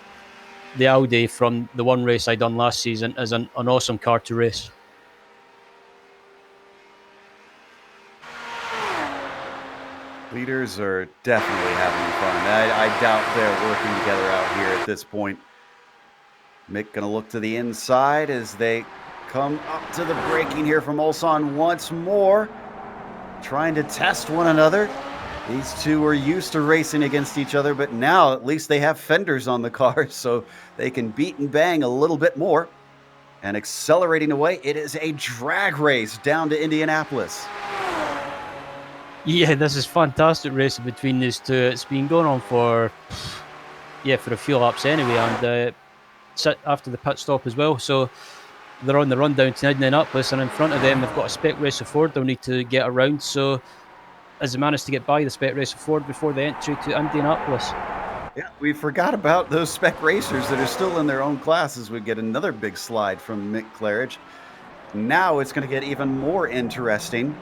Audi from the one race I done last season is an awesome car to race. Leaders are definitely having fun. I doubt they're working together out here at this point. Mick going to look to the inside as they come up to the braking here from Mulsanne once more. Trying to test one another. These two are used to racing against each other, but now at least they have fenders on the cars, so they can beat and bang a little bit more. And accelerating away, it is a drag race down to Indianapolis. Yeah, this is fantastic racing between these two. It's been going on for a few laps anyway, and after the pit stop as well. So they're on the run down to Indianapolis, and in front of them they've got a Spec Racer Ford they'll need to get around. So as they managed to get by the Spec Racer Ford before the entry to Indianapolis. Yeah, we forgot about those spec racers that are still in their own classes. We get another big slide from Mick Claridge. Now it's going to get even more interesting.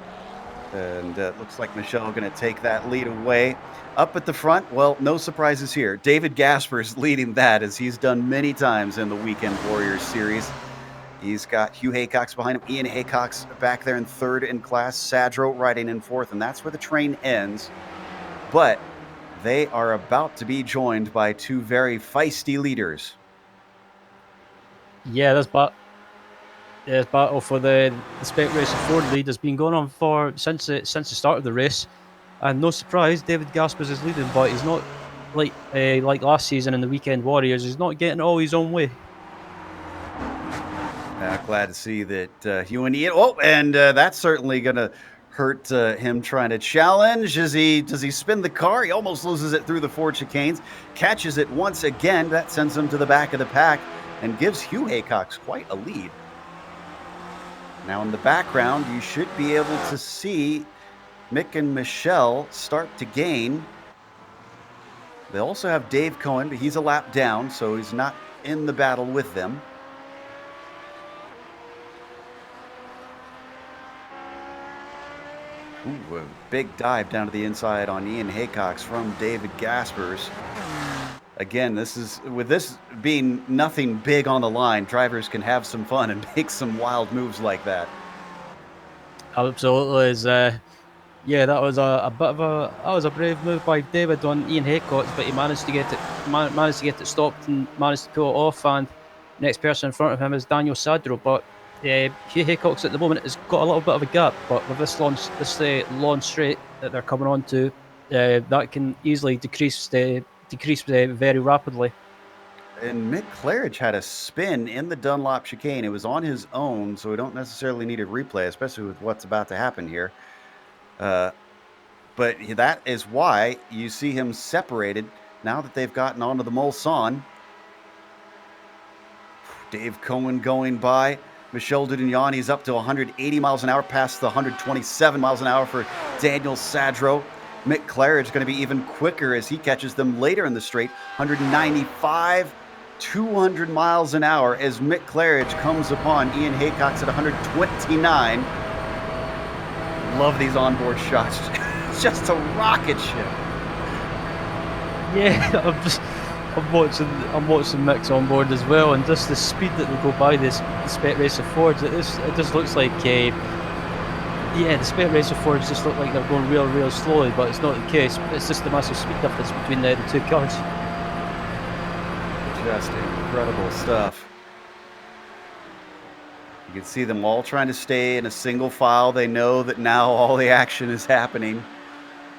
And it looks like Michelle going to take that lead away. Up at the front, well, no surprises here. David Gasper's leading that, as he's done many times in the Weekend Warriors series. He's got Hugh Haycox behind him, Ian Haycox back there in third in class, Sadro riding in fourth, and that's where the train ends. But they are about to be joined by two very feisty leaders. Yeah, this battle for the Spec Racer Ford lead has been going on for since the start of the race, and no surprise, David Gaspers is leading, but he's not like last season in the Weekend Warriors. He's not getting all his own way. Glad to see that Hugh and Ian. Oh, and that's certainly going to hurt him trying to challenge. Does he spin the car? He almost loses it through the Ford chicanes, catches it once again. That sends him to the back of the pack and gives Hugh Haycox quite a lead. Now in the background, you should be able to see Mick and Michelle start to gain. They also have Dave Cohen, but he's a lap down, so he's not in the battle with them. Ooh, a big dive down to the inside on Ian Haycox from David Gaspers. Again, with this being nothing big on the line, drivers can have some fun and make some wild moves like that. Absolutely, that was a brave move by David on Ian Haycox, but he managed to get it stopped and managed to pull it off. And next person in front of him is Daniel Sadro, but Hugh Haycox at the moment has got a little bit of a gap. But with this long straight that they're coming on to, that can easily decrease very rapidly. And Mick Claridge had a spin in the Dunlop chicane. It was on his own, so we don't necessarily need a replay, especially with what's about to happen here. But that is why you see him separated now that they've gotten onto the Mulsanne. Dave Cohen going by. Michel Dudignani's up to 180 miles an hour, past the 127 miles an hour for Daniel Sadro. Mick Claridge going to be even quicker as he catches them later in the straight, 195, 200 miles an hour as Mick Claridge comes upon Ian Haycox at 129. Love these onboard shots. It's just a rocket ship. Yeah, I'm watching Mick's on board as well, and just the speed that they go by this Spec Racer Fords, it just looks like the Spec Racer Fords just look like they're going real slowly, but it's not the case. It's just the massive speed difference between the two cars. Just incredible stuff. You can see them all trying to stay in a single file. They know that now all the action is happening,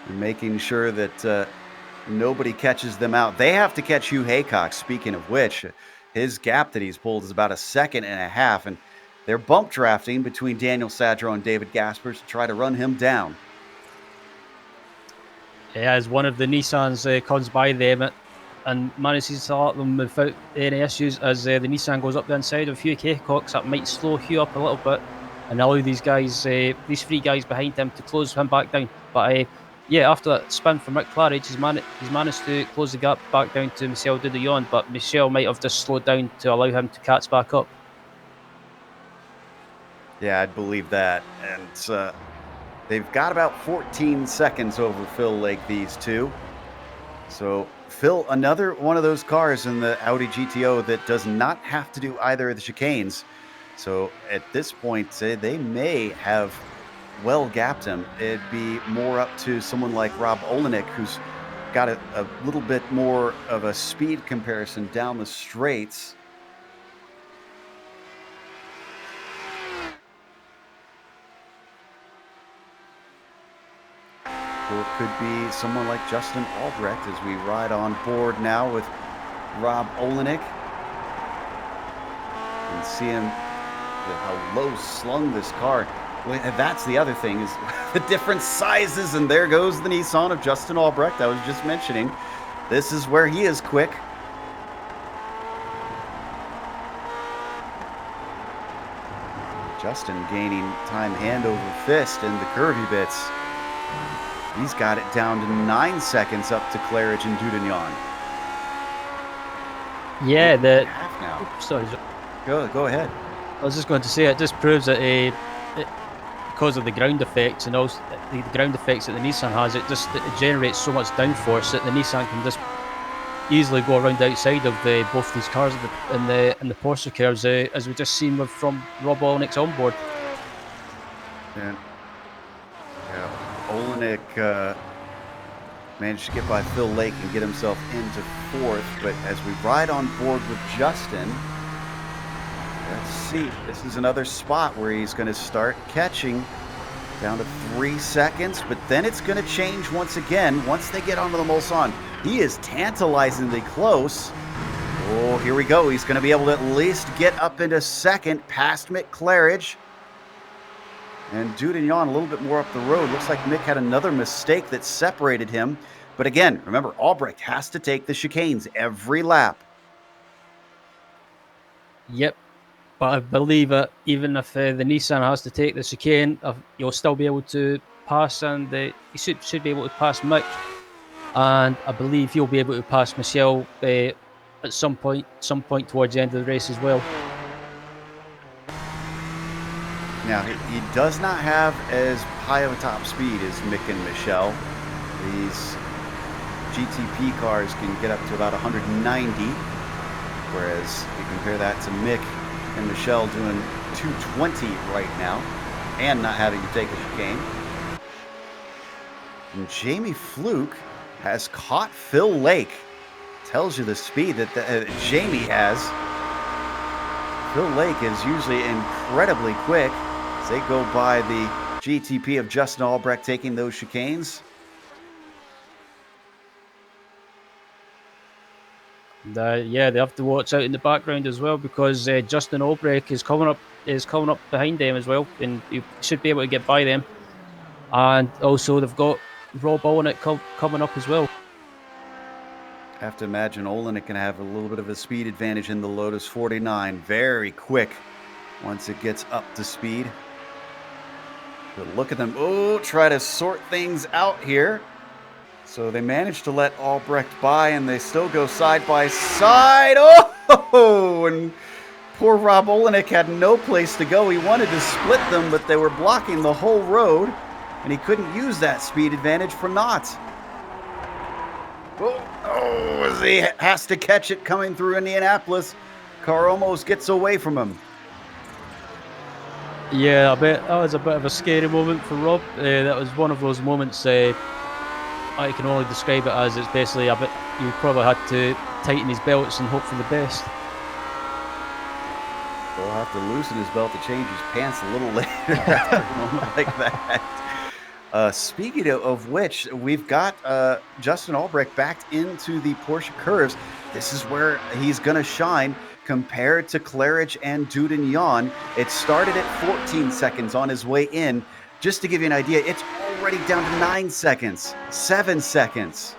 and making sure that nobody catches them out. They have to catch Hugh Haycox, speaking of which. His gap that he's pulled is about a second and a half, and they're bump drafting between Daniel Sadro and David Gaspers to try to run him down. Yeah, as one of the Nissans comes by them and manages to alert them without any issues, as the Nissan goes up the inside of Hugh Haycox, that might slow Hugh up a little bit and allow these three guys behind him to close him back down. But after that spin from Mick Claridge, he's managed to close the gap back down to Michel Dudillon, but Michel might have just slowed down to allow him to catch back up. Yeah, I'd believe that. And they've got about 14 seconds over Phil Lake, these two. So Phil, another one of those cars in the Audi GTO that does not have to do either of the chicanes. So at this point, they may have well gapped him. It'd be more up to someone like Rob Olenek, who's got a little bit more of a speed comparison down the straights. Or it could be someone like Justin Albrecht as we ride on board now with Rob Olenek. You can see him, how low slung this car. That's the other thing, is the different sizes, and there goes the Nissan of Justin Albrecht I was just mentioning. This is where he is quick. Justin gaining time hand over fist in the curvy bits. He's got it down to 9 seconds up to Claridge and Dudagnon. Yeah, Half now. Sorry. Go ahead. I was just going to say, it just proves that because of the ground effects and also the ground effects that the Nissan has, it generates so much downforce that the Nissan can just easily go around the outside of both these cars in the Porsche curves, as we just seen from Rob Olenek onboard. Yeah, Olenek managed to get by Phil Lake and get himself into fourth, but as we ride on board with Justin, let's see, this is another spot where he's going to start catching down to 3 seconds, but then it's going to change once again once they get onto the Mulsanne. He is tantalizingly close. Oh, here we go. He's going to be able to at least get up into second past Mick Claridge. And Dudagnon a little bit more up the road. Looks like Mick had another mistake that separated him. But again, remember, Albrecht has to take the chicanes every lap. Yep. But I believe even if the Nissan has to take the chicane, you'll still be able to pass, and you should be able to pass Mick. And I believe he'll be able to pass Michel at some point towards the end of the race as well. Now, he does not have as high of a top speed as Mick and Michel. These GTP cars can get up to about 190, whereas you compare that to Mick and Michel doing 220 right now and not having to take a chicane. And Jamie Fluke has caught Phil Lake. Tells you the speed that Jamie has. Phil Lake is usually incredibly quick as they go by the GTP of Justin Albrecht taking those chicanes. Yeah, they have to watch out in the background as well, because Justin Albrecht is coming up behind them as well, and he should be able to get by them. And also they've got Rob Olenek coming up as well. I have to imagine Olenek can have a little bit of a speed advantage in the Lotus 49. Very quick once it gets up to speed. But look at them. Oh, try to sort things out here. So they managed to let Albrecht by, and they still go side by side. Oh, and poor Rob Olenek had no place to go. He wanted to split them, but they were blocking the whole road, and he couldn't use that speed advantage for naught. Oh, as he has to catch it coming through Indianapolis. Car almost gets away from him. Yeah, I bet that was a bit of a scary moment for Rob. That was one of those moments I can only describe it as it's basically a bit, you probably had to tighten his belts and hope for the best. He'll have to loosen his belt to change his pants a little later after a moment like that. Speaking of which, we've got Justin Albrecht backed into the Porsche curves. This is where he's going to shine compared to Claridge and Dudagnon. It started at 14 seconds on his way in. Just to give you an idea, it's already down to 9 seconds, 7 seconds.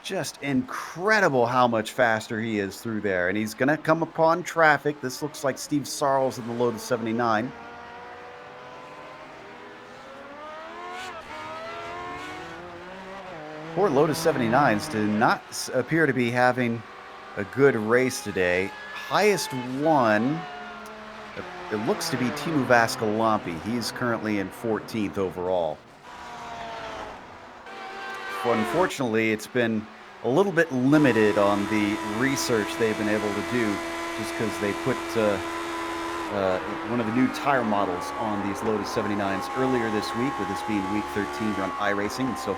Just incredible how much faster he is through there. And he's going to come upon traffic. This looks like Steve Sarles in the Lotus 79. Poor Lotus 79s did not appear to be having a good race today. Highest one, it looks to be Timu Vascalampi. He's currently in 14th overall. But unfortunately, it's been a little bit limited on the research they've been able to do, just because they put one of the new tire models on these Lotus 79s earlier this week, with this being week 13 here on iRacing. And so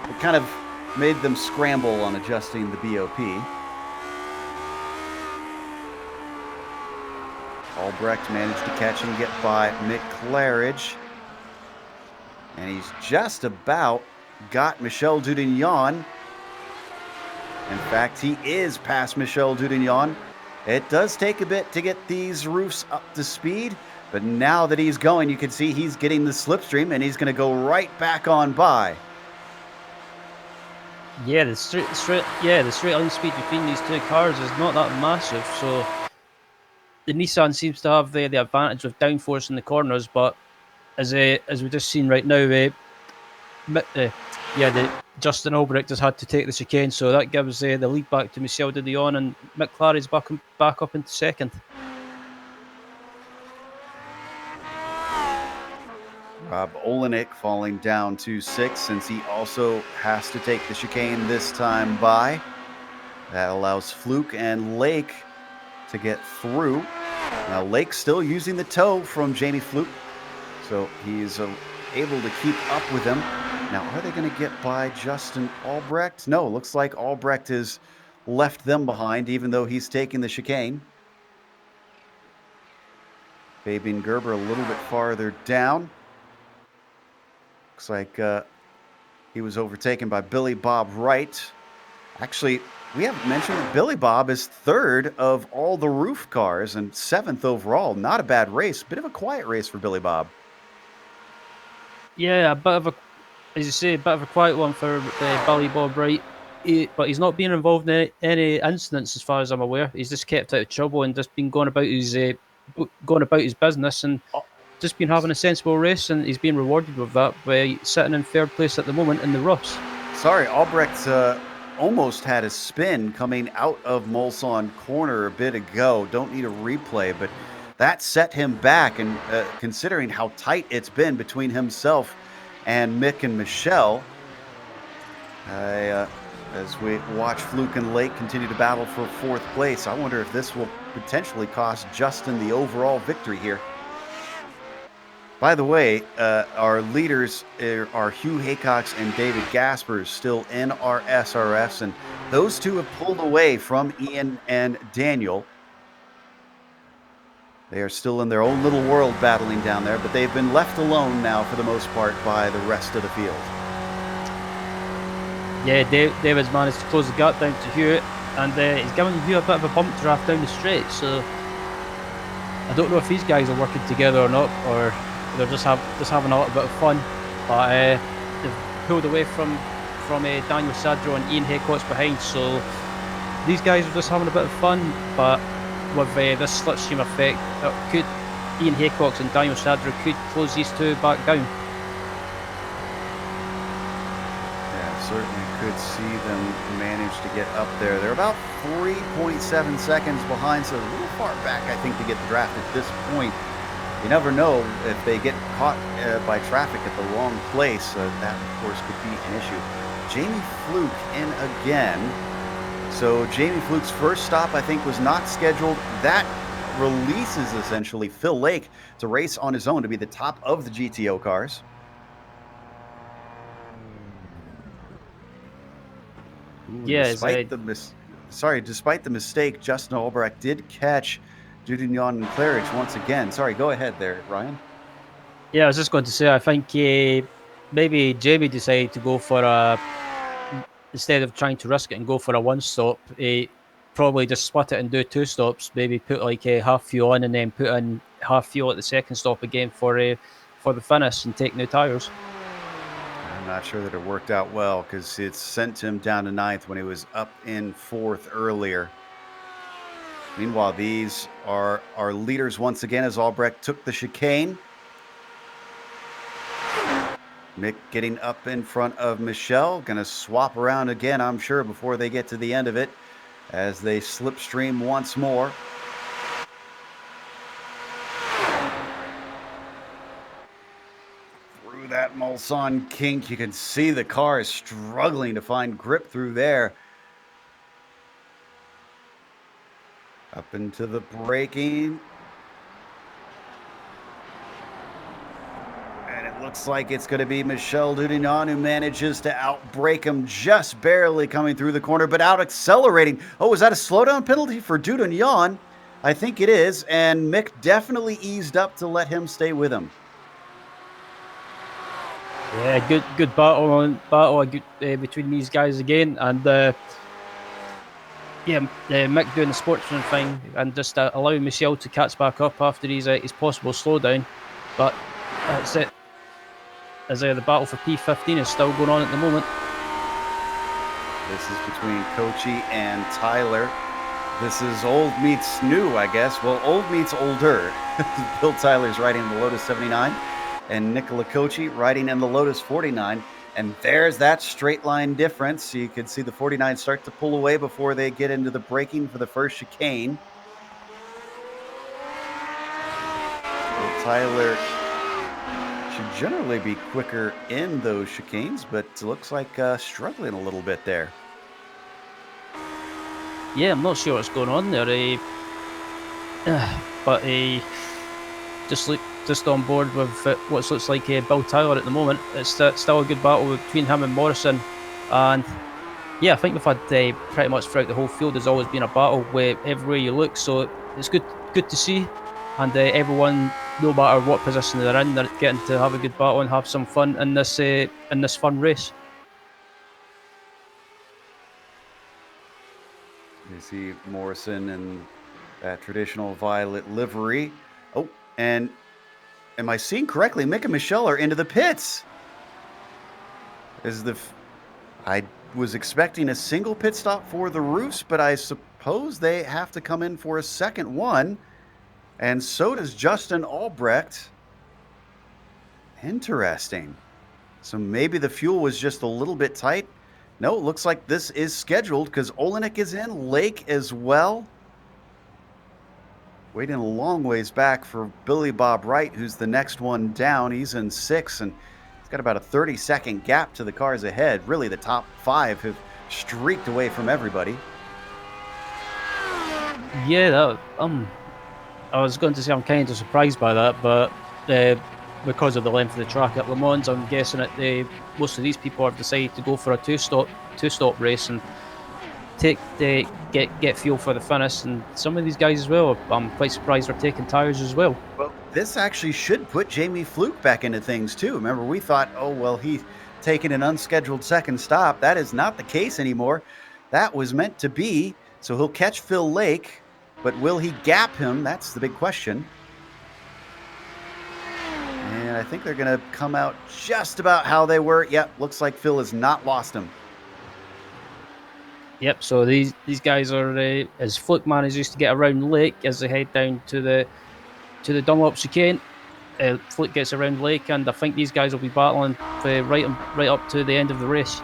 it kind of made them scramble on adjusting the BOP. Albrecht managed to catch and get by Mick Claridge. And he's just about got Michel Dudignon. In fact, he is past Michel Dudignon. It does take a bit to get these roofs up to speed, but now that he's going, you can see he's getting the slipstream, and he's going to go right back on by. Yeah, the straight line speed between these two cars is not that massive, so the Nissan seems to have the advantage of downforce in the corners, but as we've just seen right now, Justin Albrecht has had to take the chicane, so that gives the lead back to Michel de Dion, and Mick Claridge back up into second. Rob Olenek falling down to 6th since he also has to take the chicane this time by. That allows Fluke and Lake to get through. Now Lake's still using the toe from Jamie Fluke, so he's able to keep up with him. Now, are they going to get by Justin Albrecht? No, looks like Albrecht has left them behind, even though he's taking the chicane. Fabian Gerber a little bit farther down. Looks like he was overtaken by Billy Bob Wright. Actually, we haven't mentioned that Billy Bob is 3rd of all the roof cars and 7th overall. Not a bad race. Bit of a quiet race for Billy Bob. Yeah, a bit of a, as you say, a bit of a quiet one for Billy Bob Wright. But he's not been involved in any incidents, as far as I'm aware. He's just kept out of trouble and just been going about his business and just been having a sensible race, and he's being rewarded with that by sitting in 3rd place at the moment in the roughs. Sorry, Albrecht almost had a spin coming out of Mulsanne corner a bit ago. Don't need a replay, but that set him back, and considering how tight it's been between himself and Mick and Michel, as we watch Fluke and Lake continue to battle for 4th place, I wonder if this will potentially cost Justin the overall victory here. By the way, our leaders are Hugh Haycox and David Gaspers, still in our SRFs, and those two have pulled away from Ian and Daniel. They are still in their own little world battling down there, but they've been left alone now for the most part by the rest of the field. Yeah, David's managed to close the gap down to Hugh, and he's given Hugh a bit of a bump draft down the straight, so I don't know if these guys are working together or not, or they're just having a little bit of fun. But they've pulled away from Daniel Sadro and Ian Haycox behind, so these guys are just having a bit of fun. But with this slipstream effect, Ian Haycox and Daniel Sadro could close these two back down. Certainly could see them manage to get up there. They're about 3.7 seconds behind, so a little far back, I think, to get the draft at this point. You never know if they get caught by traffic at the wrong place. That, of course, could be an issue. Jamie Fluke in again. So Jamie Fluke's first stop, I think, was not scheduled. That releases, essentially, Phil Lake to race on his own to be the top of the GTO cars. Ooh, yeah, despite the mistake, Justin Albrecht did catch Dudignon and Claridge once again. Sorry, go ahead there, Ryan. Yeah, I was just going to say, I think maybe Jamie decided to go for instead of trying to risk it and go for a one stop, probably just split it and do 2 stops. Maybe put like half fuel on and then put in half fuel at the second stop again for the finish and take new tyres. I'm not sure that it worked out well because it sent him down to 9th when he was up in 4th earlier. Meanwhile, these are our leaders once again as Albrecht took the chicane. Mick getting up in front of Michel. Going to swap around again, I'm sure, before they get to the end of it as they slipstream once more. Through that Mulsanne kink, you can see the car is struggling to find grip through there. Up into the braking. And it looks like it's going to be Michel Dudignon who manages to outbrake him, just barely coming through the corner, but out accelerating. Oh, is that a slowdown penalty for Dudignon? I think it is, and Mick definitely eased up to let him stay with him. Yeah, good battle between these guys again, and Mick doing the sportsman thing and just allowing Michelle to catch back up after his possible slowdown. But that's it. As the battle for P15 is still going on at the moment. This is between Kochi and Tyler. This is old meets new, I guess. Well, old meets older. Bill Tyler's riding in the Lotus 79 and Nicola Kochi riding in the Lotus 49. And there's that straight line difference. You can see the 49 start to pull away before they get into the braking for the first chicane. Bill Tyler should generally be quicker in those chicanes, but it looks like struggling a little bit there. Yeah, I'm not sure what's going on there, but just on board with what looks like Bill Tyler at the moment. It's still a good battle between him and Morrison, and yeah, I think we've had pretty much throughout the whole field. There's always been a battle where everywhere you look, so it's good to see, and everyone, no matter what position they're in, they're getting to have a good battle and have some fun in this fun race. You see Morrison in that traditional violet livery. Oh, and am I seeing correctly? Mick and Michelle are into the pits. I was expecting a single pit stop for the Roos, but I suppose they have to come in for a second one. And so does Justin Albrecht. Interesting. So maybe the fuel was just a little bit tight. No, it looks like this is scheduled because Olenek is in, Lake as well. Waiting a long ways back for Billy Bob Wright, who's the next one down. He's in 6, and he's got about a 30-second gap to the cars ahead. Really, the top 5 have streaked away from everybody. Yeah, I was going to say I'm kind of surprised by that, but because of the length of the track at Le Mans, I'm guessing that most of these people have decided to go for a two-stop race and get fuel for the finish. And some of these guys as well, I'm quite surprised they're taking tires as well. Well, this actually should put Jamie Fluke back into things too. Remember, we thought, oh well, he's taking an unscheduled second stop. That is not the case anymore. That was meant to be. So he'll catch Phil Lake, but will he gap him? That's the big question. And I think they're going to come out just about how they were. Yep, looks like Phil has not lost him. Yep, so these guys are, as Fluke manages to get around Lake as they head down to the Dunlop chicane. Fluke gets around Lake, and I think these guys will be battling right up to the end of the race.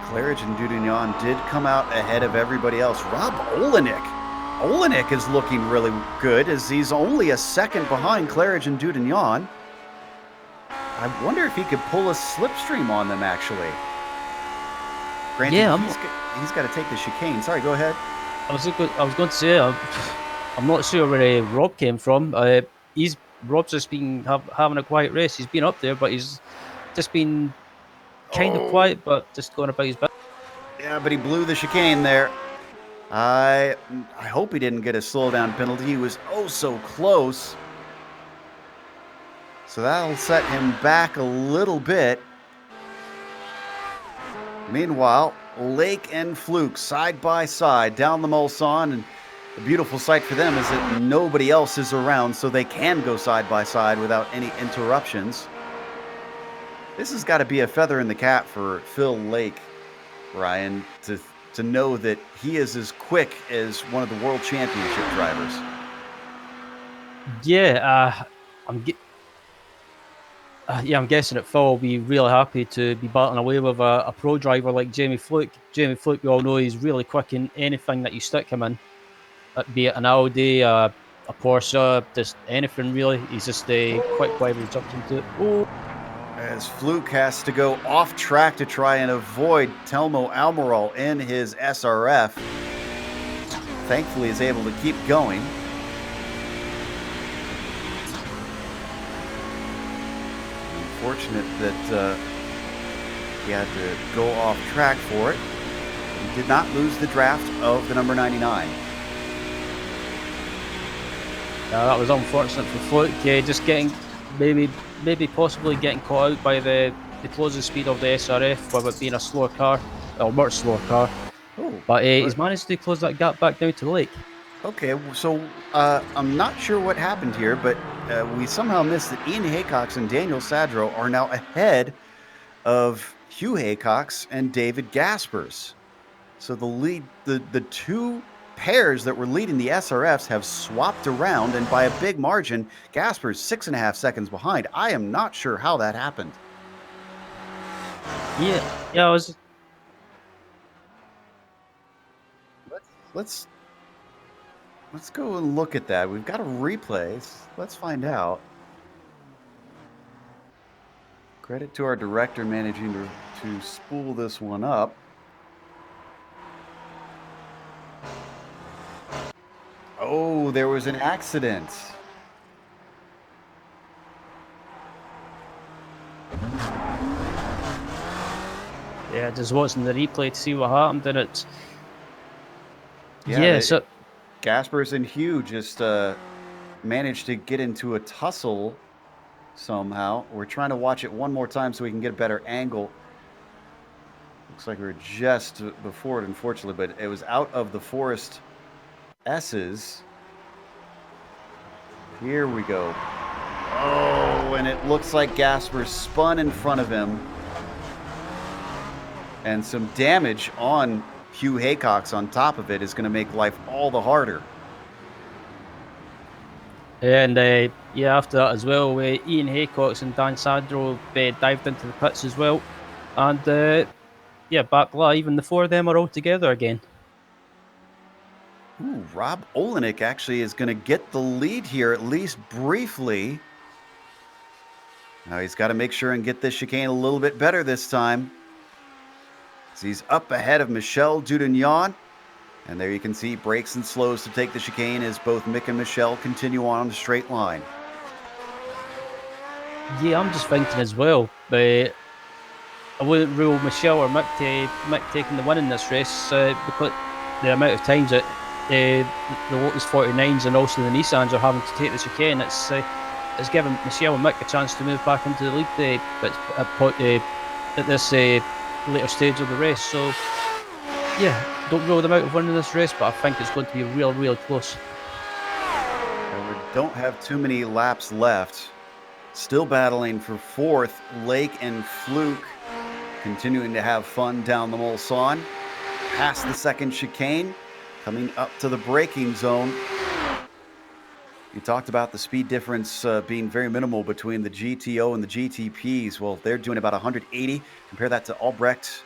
Claridge and Dudignon did come out ahead of everybody else. Rob Olenek is looking really good as he's only a second behind Claridge and Dudignon. I wonder if he could pull a slipstream on them, actually. Granted, yeah, he's got to take the chicane. Sorry, go ahead. I was going to say, I'm not sure where Rob came from. Rob's just been having a quiet race. He's been up there, but he's just been kind of quiet, but just going about his business. Yeah, but he blew the chicane there. I hope he didn't get a slowdown penalty. He was oh so close. So that'll set him back a little bit. Meanwhile, Lake and Fluke side by side down the Mulsanne, and the beautiful sight for them is that nobody else is around, so they can go side by side without any interruptions. This has got to be a feather in the cap for Phil Lake, Ryan, to know that he is as quick as one of the World Championship drivers. Yeah, I'm guessing that Phil will be really happy to be battling away with a pro driver like Jamie Fluke. Jamie Fluke, we all know he's really quick in anything that you stick him in, be it an Audi, a Porsche, just anything really. He's just quick whenever he jumps into it. Oh. As Fluke has to go off track to try and avoid Telmo Almiral in his SRF. Thankfully, he's able to keep going. Unfortunate that he had to go off track for it. He did not lose the draft of the number 99. Yeah, that was unfortunate for Fluke. Just getting maybe possibly getting caught out by the closing speed of the SRF with it being a slower car, a much slower car. Oh, But he's but managed to close that gap back down to the lake. okay. So I'm not sure what happened here, but we somehow missed that Ian Haycox and Daniel Sadro are now ahead of Hugh Haycox and David Gaspers. So the two pairs that were leading the SRFs have swapped around, and by a big margin, Gaspers 6.5 seconds behind. I am not sure how that happened. Yeah, yeah, I was. Let's let's go and look at that. We've got a replay. Let's find out. Credit to our director managing to spool this one up. Oh, there was an accident. Yeah, just watching the replay to see what happened, and it's Yeah, so Gaspers and Hugh just managed to get into a tussle somehow. We're trying to watch it one more time so we can get a better angle. Looks like we were just before it, unfortunately, but it was out of the Forest S's. Here we go. Oh, and it looks like Gasper spun in front of him. And some damage on Hugh Haycox on top of it is going to make life all the harder. and after that as well, Ian Haycox and Dan Sandro dived into the pits as well, and back live, and the four of them are all together again. Ooh, Rob Olenek actually is going to get the lead here, at least briefly. Now he's got to make sure and get this chicane a little bit better this time. So he's up ahead of Michel Dudignon. And there you can see brakes and slows to take the chicane as both Mick and Michel continue on the straight line. Yeah, I'm just thinking as well, but I wouldn't rule Michel or Mick taking the win in this race because the amount of times that the Lotus 49s and also the Nissans are having to take the chicane, it's given Michel and Mick a chance to move back into the lead at this later stage of the race. So, yeah, don't rule them out of winning this race, but I think it's going to be real close. And we don't have too many laps left. Still battling for fourth, Lake and Fluke continuing to have fun down the Mulsanne. Past the second chicane, coming up to the braking zone. You talked about the speed difference being very minimal between the GTO and the GTPs. Well, they're doing about 180. Compare that to Albrecht.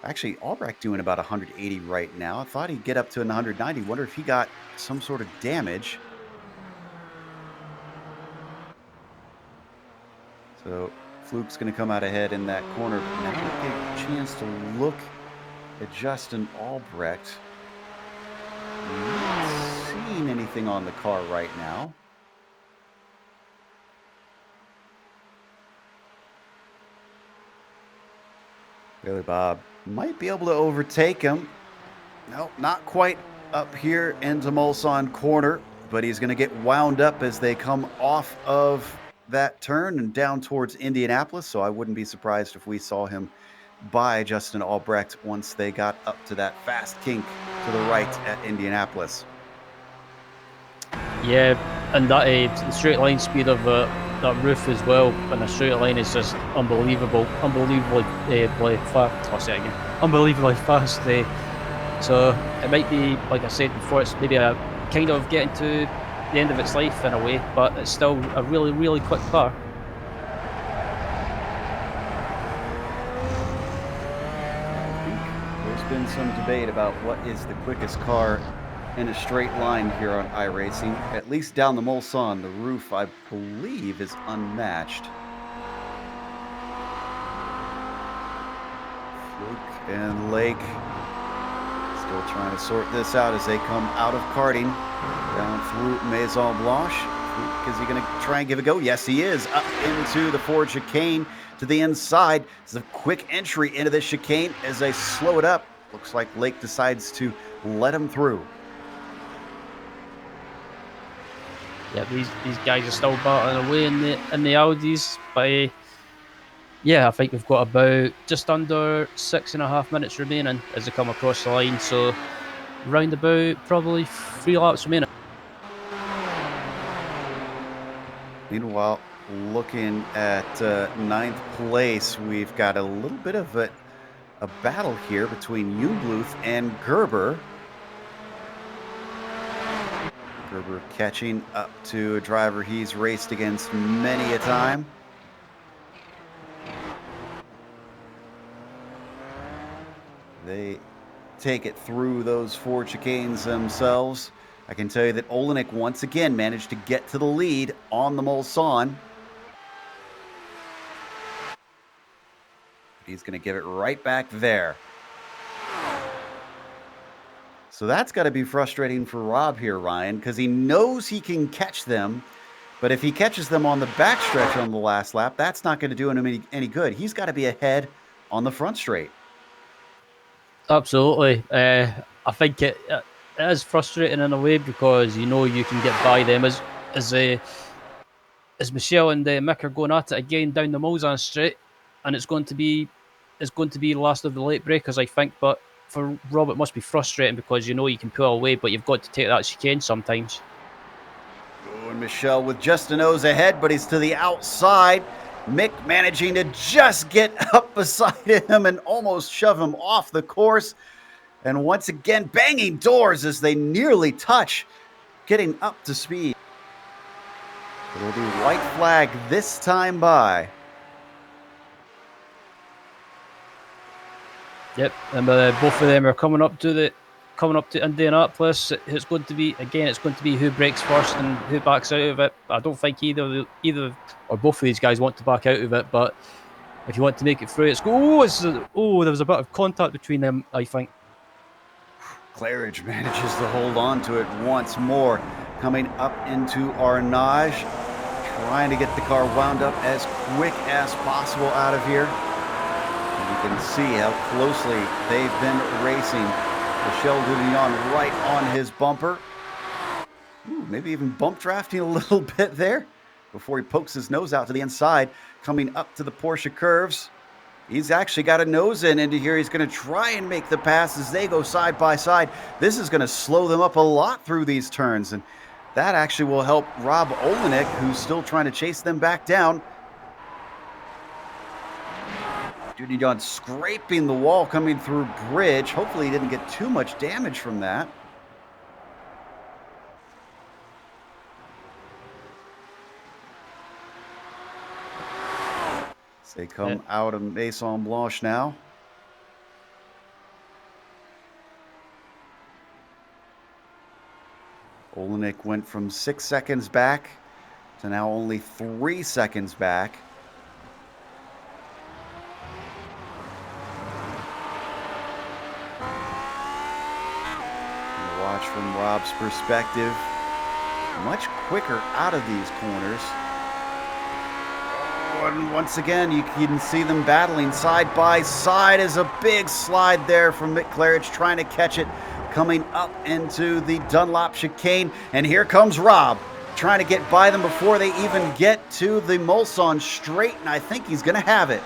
Actually, Albrecht doing about 180 right now. I thought he'd get up to 190. Wonder if he got some sort of damage. So Fluke's going to come out ahead in that corner. Now we get a chance to look at Justin Albrecht. Not seeing anything on the car right now. Billy Bob might be able to overtake him. No, not quite up here into Mulsanne corner, but he's going to get wound up as they come off of that turn and down towards Indianapolis. So I wouldn't be surprised if we saw him by Justin Albrecht once they got up to that fast kink to the right at Indianapolis. Yeah, and that straight line speed of that roof as well, and the straight line is just unbelievably fast. I'll say it again, unbelievably fast. So it might be, like I said before, it's maybe a kind of getting to the end of its life in a way, but it's still a really quick car. There's been some debate about what is the quickest car in a straight line here on iRacing. At least down the Mulsanne, the roof, I believe, is unmatched. Fluke and Lake still trying to sort this out as they come out of karting down through Maison Blanche. Fluke, is he going to try and give it a go? Yes, he is. Up into the Ford chicane to the inside. It's a quick entry into the chicane as they slow it up. Looks like Lake decides to let him through. Yeah, these guys are still battling away in the Audis, but yeah, I think we've got about just under 6.5 minutes remaining as they come across the line. So round about probably 3 laps remaining. Meanwhile, looking at ninth place, we've got a little bit of a battle here between Jungbluth and Gerber. Gerber catching up to a driver he's raced against many a time. They take it through those 4 chicanes themselves. I can tell you that Olenek once again managed to get to the lead on the Mulsanne. He's going to give it right back there. So that's got to be frustrating for Rob here, Ryan, because he knows he can catch them. But if he catches them on the backstretch on the last lap, that's not going to do him any good. He's got to be ahead on the front straight. Absolutely. I think it is frustrating in a way because you know you can get by them as Michelle and Mick are going at it again down the Mulsanne straight, and it's going to be last of the late breakers, I think. But for Rob, it must be frustrating because you know you can pull away, but you've got to take that chicane sometimes. Oh, and Michelle with just a nose ahead, but he's to the outside. Mick managing to just get up beside him and almost shove him off the course. And once again, banging doors as they nearly touch, getting up to speed. It'll be white flag this time by. Yep, and both of them are coming up to Indianapolis. It's going to be who breaks first and who backs out of it. I don't think either or both of these guys want to back out of it, but if you want to make it through, it's go. There was a bit of contact between them, I think. Claridge manages to hold on to it once more, coming up into Arnage, trying to get the car wound up as quick as possible out of here. And you can see how closely they've been racing. Michel Dudillon right on his bumper. Ooh, maybe even bump drafting a little bit there before he pokes his nose out to the inside, coming up to the Porsche curves. He's actually got a nose into here. He's going to try and make the pass as they go side by side. This is going to slow them up a lot through these turns, and that actually will help Rob Olenek, who's still trying to chase them back down. Dudillon scraping the wall coming through bridge. Hopefully he didn't get too much damage from that. They come out of Maison Blanche now. Olenek went from 6 seconds back to now only 3 seconds back. Watch from Rob's perspective. Much quicker out of these corners. And once again, you can see them battling side by side as a big slide there from Mick Claridge trying to catch it, coming up into the Dunlop chicane. And here comes Rob trying to get by them before they even get to the Mulsanne straight, and I think he's going to have it.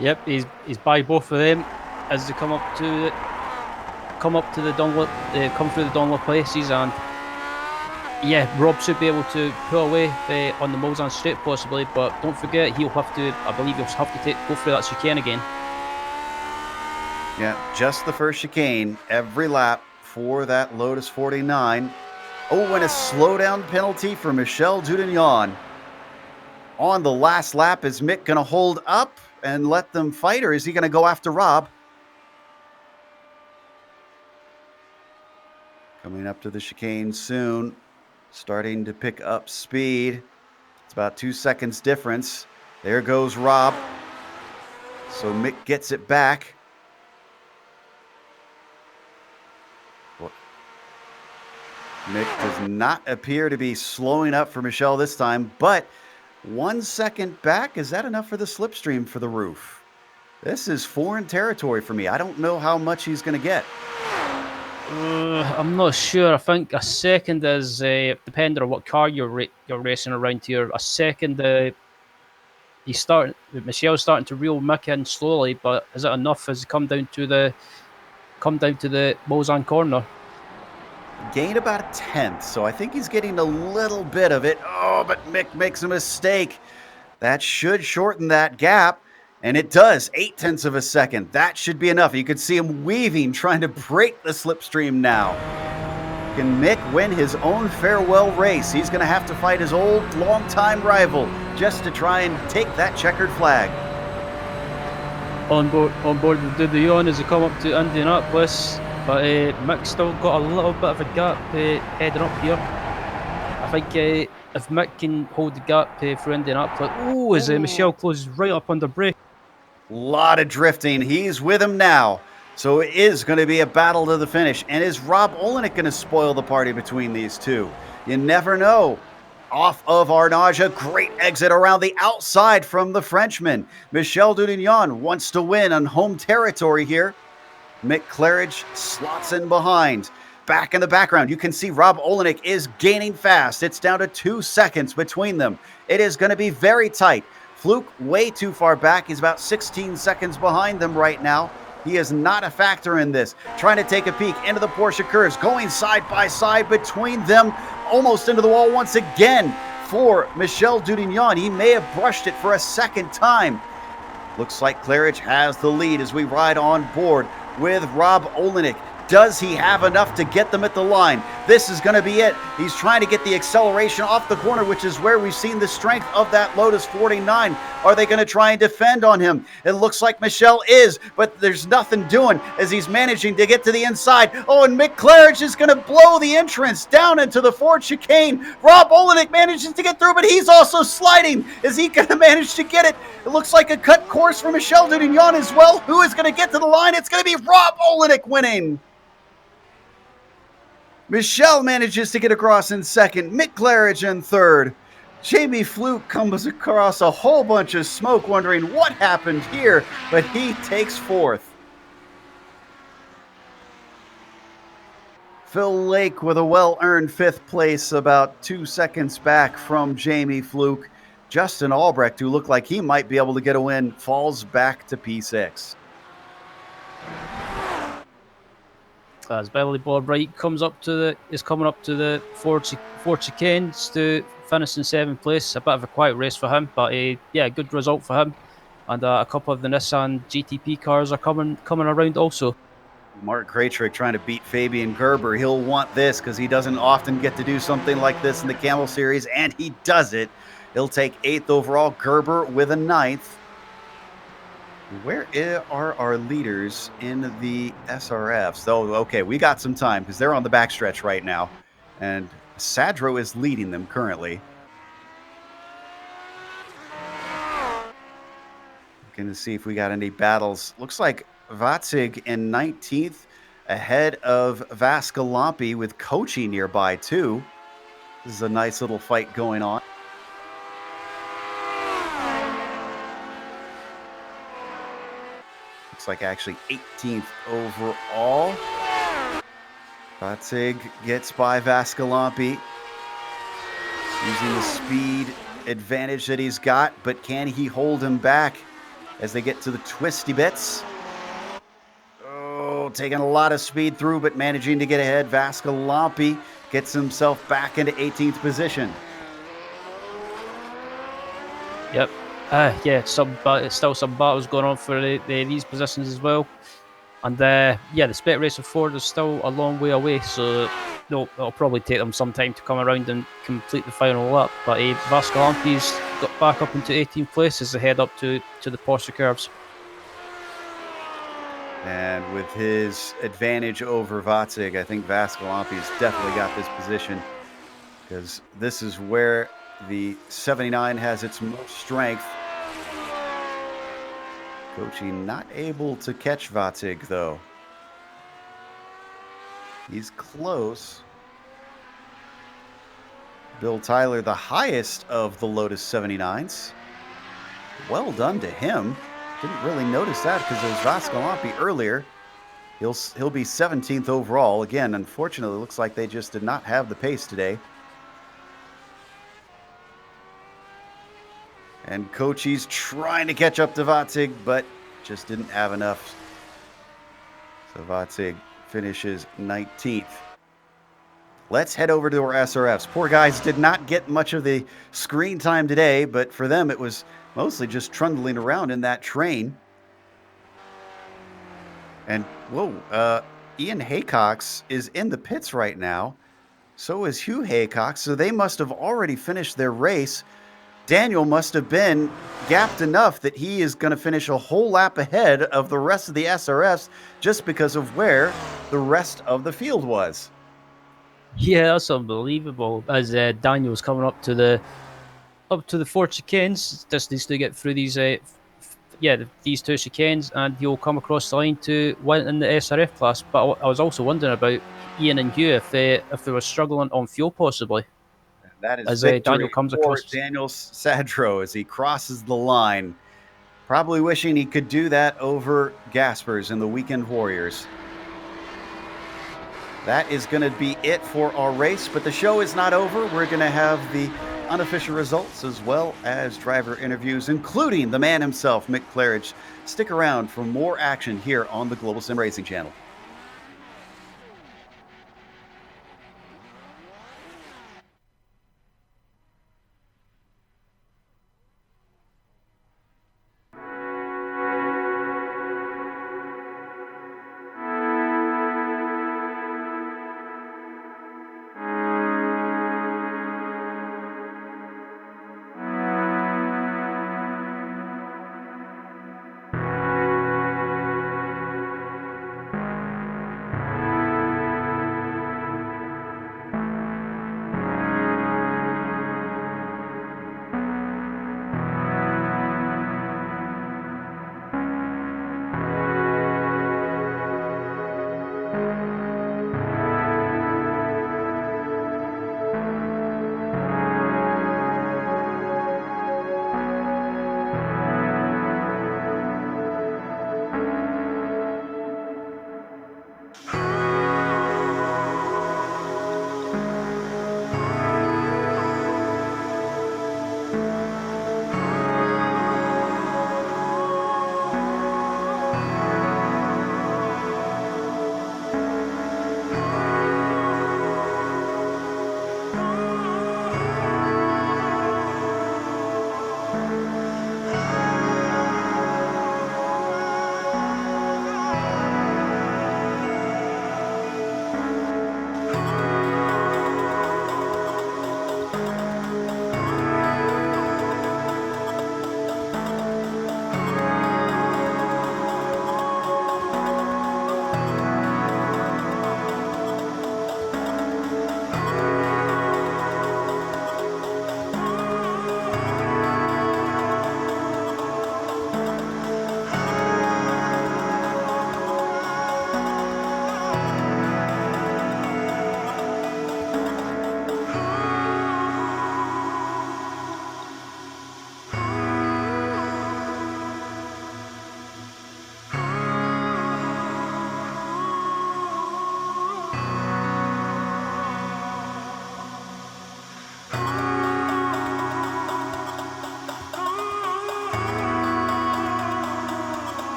Yep, he's by both of them as they come through the Dunlop places, and yeah, Rob should be able to pull away on the Mulsanne straight possibly, but don't forget I believe he'll have to go through that chicane again. Yeah, just the first chicane every lap for that Lotus 49. Oh, and a slowdown penalty for Michel Dudillon. On the last lap, is Mick going to hold up and let them fight, or is he going to go after Rob? Coming up to the chicane soon. Starting to pick up speed. It's about 2 seconds difference. There goes Rob. So Mick gets it back. Mick does not appear to be slowing up for Michel this time, but 1 second back, is that enough for the slipstream for the roof? This is foreign territory for me. I don't know how much he's going to get. I'm not sure. I think a second is, depending on what car you're racing around here, a second, Michel's starting to reel Mick in slowly, but is it enough as he come down to the Mulsanne corner? Gained about a tenth, so I think he's getting a little bit of it. Oh, but Mick makes a mistake. That should shorten that gap, and it does. 0.8 of a second. That should be enough. You could see him weaving, trying to break the slipstream now. Can Mick win his own farewell race? He's going to have to fight his old, longtime rival just to try and take that checkered flag. On board with De Leon as they come up to Indianapolis, but Mick's still got a little bit of a gap heading up here. I think if Mick can hold the gap for Indianapolis, as Michel closes right up under brake. Lot of drifting. He's with him now. So it is going to be a battle to the finish. And is Rob Olenek going to spoil the party between these two? You never know. Off of Arnage, a great exit around the outside from the Frenchman. Michel Dudignon wants to win on home territory here. Mick Claridge slots in behind. Back in the background, you can see Rob Olenek is gaining fast. It's down to 2 seconds between them. It is going to be very tight. Fluke way too far back. He's about 16 seconds behind them right now. He is not a factor in this. Trying to take a peek into the Porsche curves, going side by side between them, almost into the wall once again for Michel Dudignon. He may have brushed it for a second time. Looks like Claridge has the lead as we ride on board with Rob Olenek. Does he have enough to get them at the line? This is going to be it. He's trying to get the acceleration off the corner, which is where we've seen the strength of that Lotus 49. Are they going to try and defend on him? It looks like Michel is, but there's nothing doing as he's managing to get to the inside. Oh, and Mick Claridge is going to blow the entrance down into the Ford chicane. Rob Olenek manages to get through, but he's also sliding. Is he going to manage to get it? It looks like a cut course for Michel Dudignon as well. Who is going to get to the line? It's going to be Rob Olenek winning. Michel manages to get across in second. Mick Claridge in third. Jamie Fluke comes across a whole bunch of smoke wondering what happened here, but he takes fourth. Phil Lake with a well-earned fifth place, about 2 seconds back from Jamie Fluke. Justin Albrecht, who looked like he might be able to get a win, falls back to P6. As Beverly Bob Wright is coming up to the Ford chicanes to finish in 7th place. A bit of a quiet race for him, but yeah, good result for him. And a couple of the Nissan GTP cars are coming around also. Mark Kraytrick trying to beat Fabian Gerber. He'll want this because he doesn't often get to do something like this in the Camel Series, and he does it. He'll take 8th overall. Gerber with a 9th. Where are our leaders in the SRFs? Oh, okay, we got some time because they're on the backstretch right now. And Sadro is leading them currently. Looking to see if we got any battles. Looks like Vatzig in 19th, ahead of Vascalampi with Kochi nearby too. This is a nice little fight going on. Looks like actually 18th overall. Vatzig gets by Vascalampi, using the speed advantage that he's got, but can he hold him back as they get to the twisty bits? Oh, taking a lot of speed through, but managing to get ahead. Vascalampi gets himself back into 18th position. Yep. Yeah, still some battles going on for these positions as well. And yeah, the spec race of Ford is still a long way away, so it'll probably take them some time to come around and complete the final lap. But Vascalampi's got back up into 18th place as they head up to the Porsche curves. And with his advantage over Vatzig, I think Vascalampi's definitely got this position, because this is where the 79 has its most strength. Kochi not able to catch Vatzig, though. He's close. Bill Tyler, the highest of the Lotus 79s. Well done to him. Didn't really notice that because it was Vascalampi earlier. He'll be 17th overall. Again, unfortunately, it looks like they just did not have the pace today. And Kochi's trying to catch up to Vatzig, but just didn't have enough. So Vatzig finishes 19th. Let's head over to our SRFs. Poor guys did not get much of the screen time today, but for them it was mostly just trundling around in that train. And whoa, Ian Haycox is in the pits right now. So is Hugh Haycox. So they must have already finished their race. Daniel must have been gapped enough that he is going to finish a whole lap ahead of the rest of the SRFs just because of where the rest of the field was. Yeah, that's unbelievable. As Daniel's coming up to the four chicanes, just needs to get through these these two chicanes, and he'll come across the line to win in the SRF class. But I was also wondering about Ian and Hugh if they were struggling on fuel possibly. That is As victory Daniel comes for across. Daniel Sadro as he crosses the line. Probably wishing he could do that over Gaspers and the Weekend Warriors. That is going to be it for our race, but the show is not over. We're going to have the unofficial results as well as driver interviews, including the man himself, Mick Claridge. Stick around for more action here on the Global SimRacing Channel.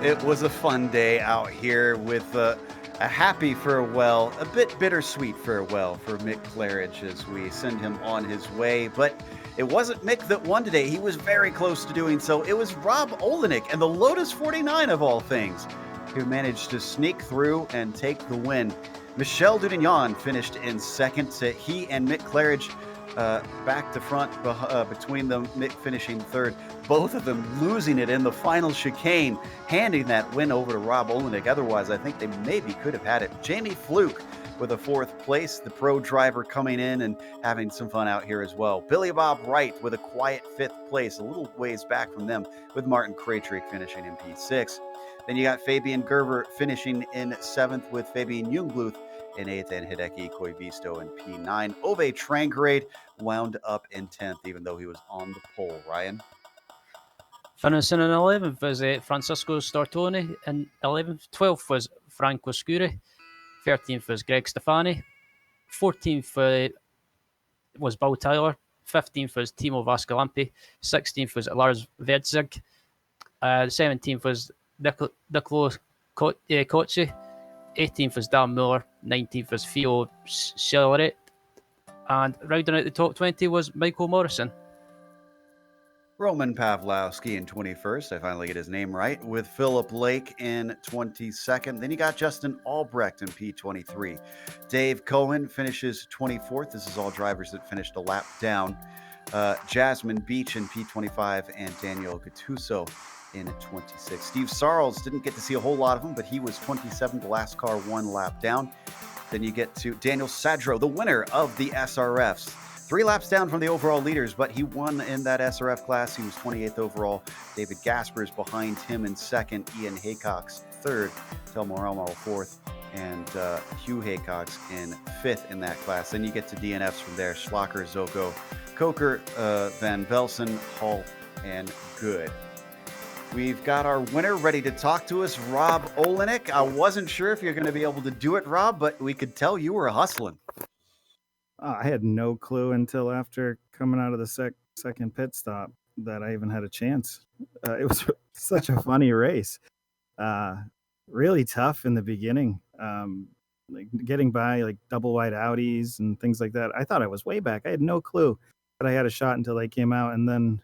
it was a fun day out here with a happy farewell, a bit bittersweet farewell for Mick Claridge as we send him on his way. But it wasn't Mick that won today. He was very close to doing so. It was Rob Olenek and the Lotus 49 of all things who managed to sneak through and take the win. Michel Dudignon finished in second. He and Mick Claridge back to front between them, Mick finishing third. Both of them losing it in the final chicane, handing that win over to Rob Olenek. Otherwise, I think they maybe could have had it. Jamie Fluke with a fourth place, the pro driver coming in and having some fun out here as well. Billy Bob Wright with a quiet fifth place, a little ways back from them, with Martin Krajcik finishing in P6. Then you got Fabian Gerber finishing in seventh with Fabian Jungbluth in eighth, and Hideki Koivisto in P9. Ove Trangrade wound up in 10th, even though he was on the pole. Ryan? Finishing in 11th was Francisco Stortoni, and 11th. 12th was Franco Scuri, 13th was Greg Stefani, 14th was Bill Tyler, 15th was Timo Vascalampi, 16th was Lars Verdzig, 17th was Nicolo Cocci, 18th was Dan Muller, 19th was Theo Celeret, and rounding out the top 20 was Michael Morrison. Roman Pavlowski in 21st. I finally get his name right. With Philip Lake in 22nd. Then you got Justin Albrecht in P23. Dave Cohen finishes 24th. This is all drivers that finished a lap down. Jasmine Beach in P25 and Daniel Gattuso in 26. Steve Sarles, didn't get to see a whole lot of them, but he was 27th, the last car one lap down. Then you get to Daniel Sadro, the winner of the SRFs. 3 laps down from the overall leaders, but he won in that SRF class. He was 28th overall. David Gaspers behind him in second. Ian Haycox third. Tel Moromo fourth. And Hugh Haycox in fifth in that class. Then you get to DNFs from there. Schlacker, Zogo, Coker, Van Velsen, Hall, and Good. We've got our winner ready to talk to us, Rob Olenek. I wasn't sure if you're going to be able to do it, Rob, but we could tell you were hustling. I had no clue until after coming out of the second pit stop that I even had a chance. It was such a funny race. Really tough in the beginning. Like getting by like double wide Audis and things like that. I thought I was way back. I had no clue that I had a shot until they came out. And then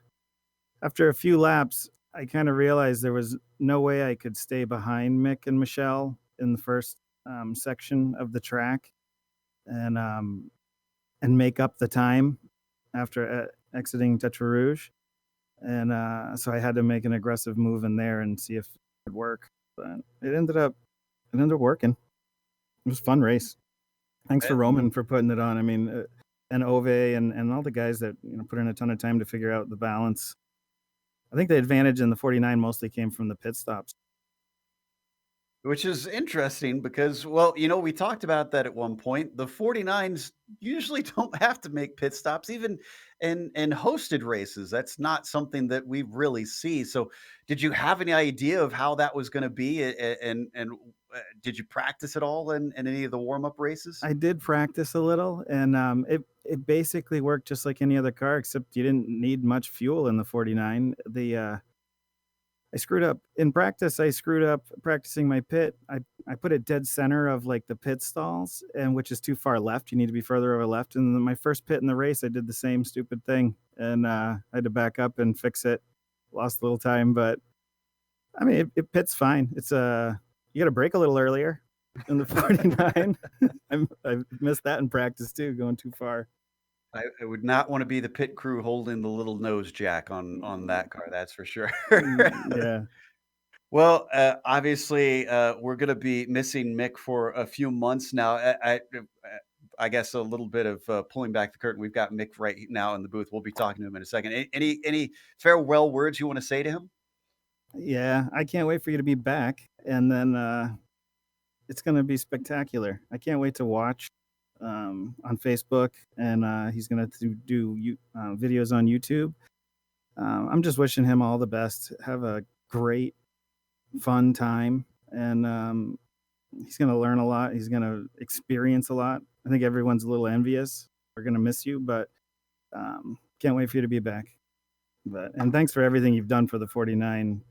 after a few laps, I kind of realized there was no way I could stay behind Mick and Michelle in the first section of the track. And make up the time after exiting Tetra Rouge. And so I had to make an aggressive move in there and see if it would work. But it ended up working. It was a fun race. Thanks for Roman for putting it on. I mean, and Ove and all the guys that put in a ton of time to figure out the balance. I think the advantage in the 49 mostly came from the pit stops. Which is interesting because, well, we talked about that at one point. The 49s usually don't have to make pit stops, even in hosted races. That's not something that we really see. So did you have any idea of how that was going to be? And did you practice at all in any of the warm-up races? I did practice a little, and it basically worked just like any other car, except you didn't need much fuel in the 49. I screwed up in practice. I screwed up practicing my pit. I put it dead center of like the pit stalls, and which is too far left. You need to be further over left. And then my first pit in the race, I did the same stupid thing, and I had to back up and fix it. Lost a little time, but I mean, it pits fine. It's you got to brake a little earlier in the 49. I missed that in practice too, going too far. I would not want to be the pit crew holding the little nose jack on that car. That's for sure. Yeah. Well, obviously, we're going to be missing Mick for a few months now. I guess a little bit of pulling back the curtain. We've got Mick right now in the booth. We'll be talking to him in a second. Any farewell words you want to say to him? Yeah, I can't wait for you to be back, and then it's going to be spectacular. I can't wait to watch on Facebook, and he's going to do videos on YouTube. I'm just wishing him all the best. Have a great, fun time, and he's going to learn a lot. He's going to experience a lot. I think everyone's a little envious. We're going to miss you, but can't wait for you to be back. And thanks for everything you've done for the 49.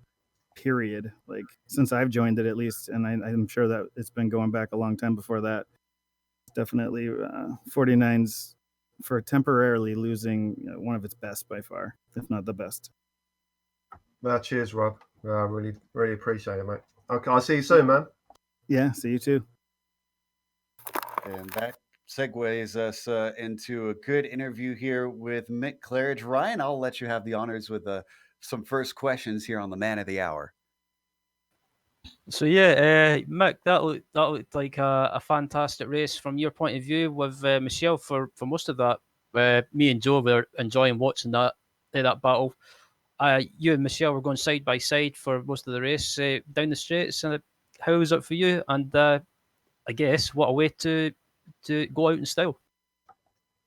period. Like since I've joined it, at least, and I'm sure that it's been going back a long time before that. Definitely, 49's for temporarily losing one of its best by far, if not the best. Well, cheers, Rob. Really, really appreciate it, mate. Okay, I'll see you soon, man. Yeah, see you too. And that segues us into a good interview here with Mick Claridge. Ryan, I'll let you have the honors with some first questions here on the Man of the Hour. So yeah, Mick, that looked like a fantastic race from your point of view with Michelle for most of that. Me and Joe were enjoying watching that battle. You and Michelle were going side by side for most of the race down the straights. How was it for you? And I guess what a way to go out in style.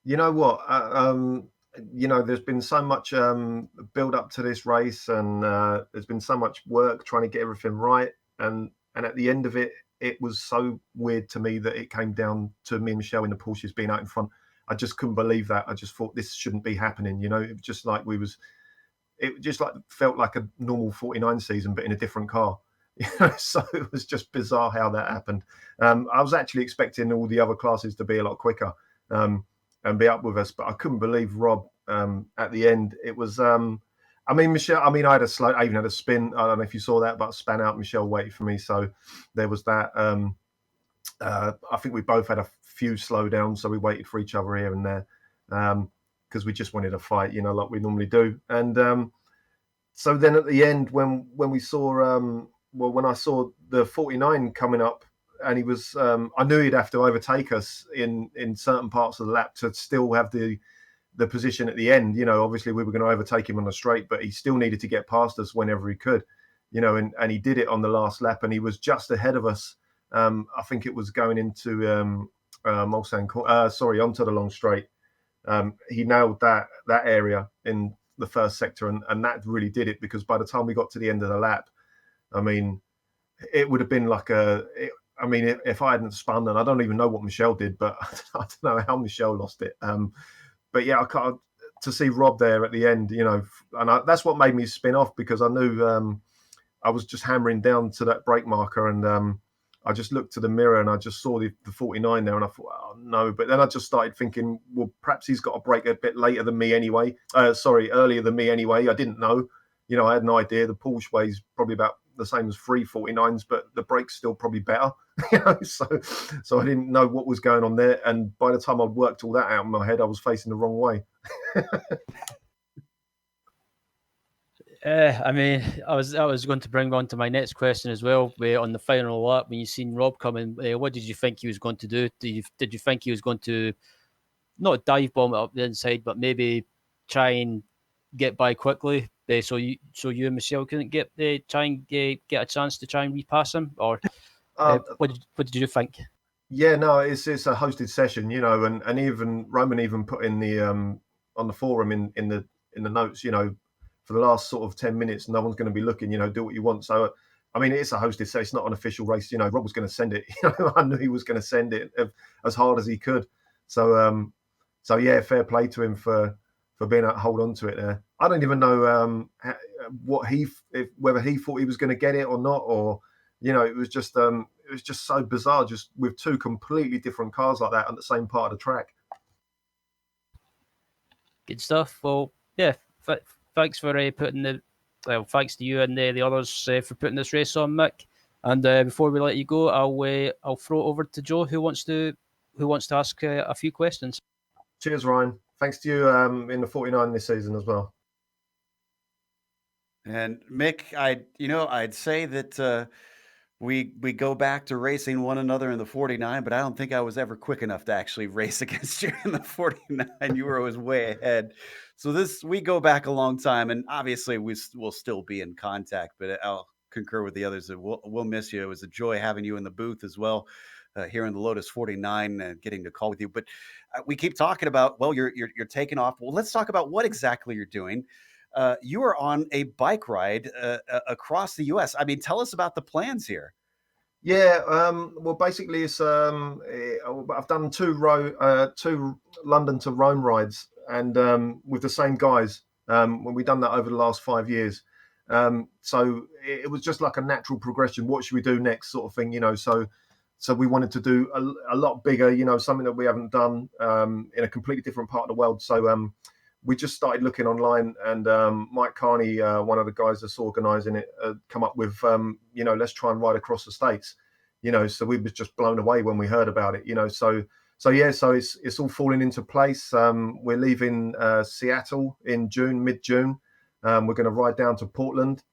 You know what? There's been so much build up to this race, and there's been so much work trying to get everything right. And at the end of it, it was so weird to me that it came down to me and Michelle in the Porsches being out in front. I just couldn't believe that. I just thought this shouldn't be happening. It was just like it just like felt like a normal 49 season, but in a different car. So it was just bizarre how that happened. I was actually expecting all the other classes to be a lot quicker and be up with us, but I couldn't believe Rob at the end. It was, Michelle, I even had a spin. I don't know if you saw that, but I span out. Michelle waited for me. So there was that. I think we both had a few slowdowns, so we waited for each other here and there because we just wanted to fight, like we normally do. And so then at the end, when we saw, when I saw the 49 coming up, and he was, I knew he'd have to overtake us in certain parts of the lap to still have the position at the end. Obviously we were going to overtake him on the straight, but he still needed to get past us whenever he could, and he did it on the last lap, and he was just ahead of us. I think it was going into onto the long straight. He nailed that area in the first sector, and that really did it, because by the time we got to the end of the lap, it would have been like if I hadn't spun, and I don't even know what Michelle did, but I don't know how Michelle lost it. But yeah, I can't, to see Rob there at the end, and that's what made me spin off, because I knew I was just hammering down to that brake marker, and I just looked to the mirror and I just saw the 49 there, and I thought, oh no. But then I just started thinking, well, perhaps he's got to brake a bit later than me anyway. Earlier than me anyway. I didn't know. I had no idea. The Porsche weighs probably about the same as 349s, but the brake's still probably better. So I didn't know what was going on there. And by the time I'd worked all that out in my head, I was facing the wrong way. I was going to bring on to my next question as well. On the final lap, when you seen Rob coming, what did you think he was going to do? Did you think he was going to not dive bomb it up the inside, but maybe try and get by quickly, so you and Michelle couldn't try and get a chance to try and repass him, or what did you think? Yeah, no, it's a hosted session, and even Roman even put in the on the forum in the notes, for the last sort of 10 minutes, no one's going to be looking, do what you want. So, it's a hosted session, it's not an official race. Rob was going to send it. I knew he was going to send it as hard as he could. So yeah, fair play to him for being able to hold on to it there. I don't even know whether he thought he was going to get it or not, or it was just so bizarre, just with two completely different cars like that on the same part of the track. Good stuff. Well, yeah. Thanks for putting thanks to you and the others for putting this race on, Mick. And before we let you go, I'll throw it over to Joe, who wants to ask a few questions. Cheers, Ryan. Thanks to you in the 49 this season as well. And Mick, I'd say that we go back to racing one another in the 49, but I don't think I was ever quick enough to actually race against you in the 49. You were always way ahead. So we go back a long time, and obviously we'll still be in contact, but I'll concur with the others that we'll miss you. It was a joy having you in the booth as well, here in the Lotus 49 and getting to call with you. But we keep talking about, well, you're taking off. Well, let's talk about what exactly you're doing. You are on a bike ride across the U.S. Tell us about the plans here. Yeah, well, basically, it's I've done two London to Rome rides, and with the same guys. When we've done that over the last 5 years, So it was just like a natural progression. What should we do next, sort of thing, you know? So we wanted to do a lot bigger, you know, something that we haven't done in a completely different part of the world. So we just started looking online, and Mike Carney, one of the guys that's organising it, come up with, you know, let's try and ride across the States, you know. So we was just blown away when we heard about it, you know. So it's all falling into place. We're leaving Seattle in mid-June. We're going to ride down to Portland,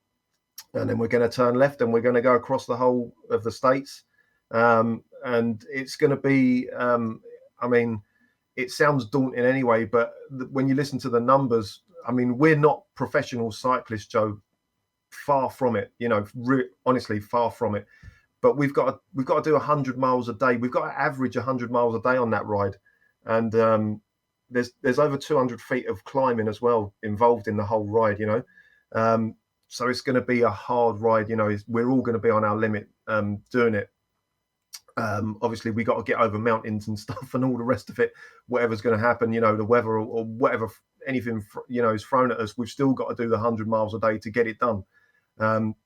and then we're going to turn left, and we're going to go across the whole of the States. And it's going to be, I mean, it sounds daunting anyway, but when you listen to the numbers, I mean, we're not professional cyclists, Joe. Far from it, you know. Honestly, far from it. But we've got to do 100 miles a day. We've got to average 100 miles a day on that ride, and there's over 200 feet of climbing as well involved in the whole ride, you know. So it's going to be a hard ride, you know. We're all going to be on our limit doing it. Obviously, we got to get over mountains and stuff and all the rest of it. Whatever's going to happen, you know, the weather or whatever, anything, you know, is thrown at us, we've still got to do the 100 miles a day to get it done.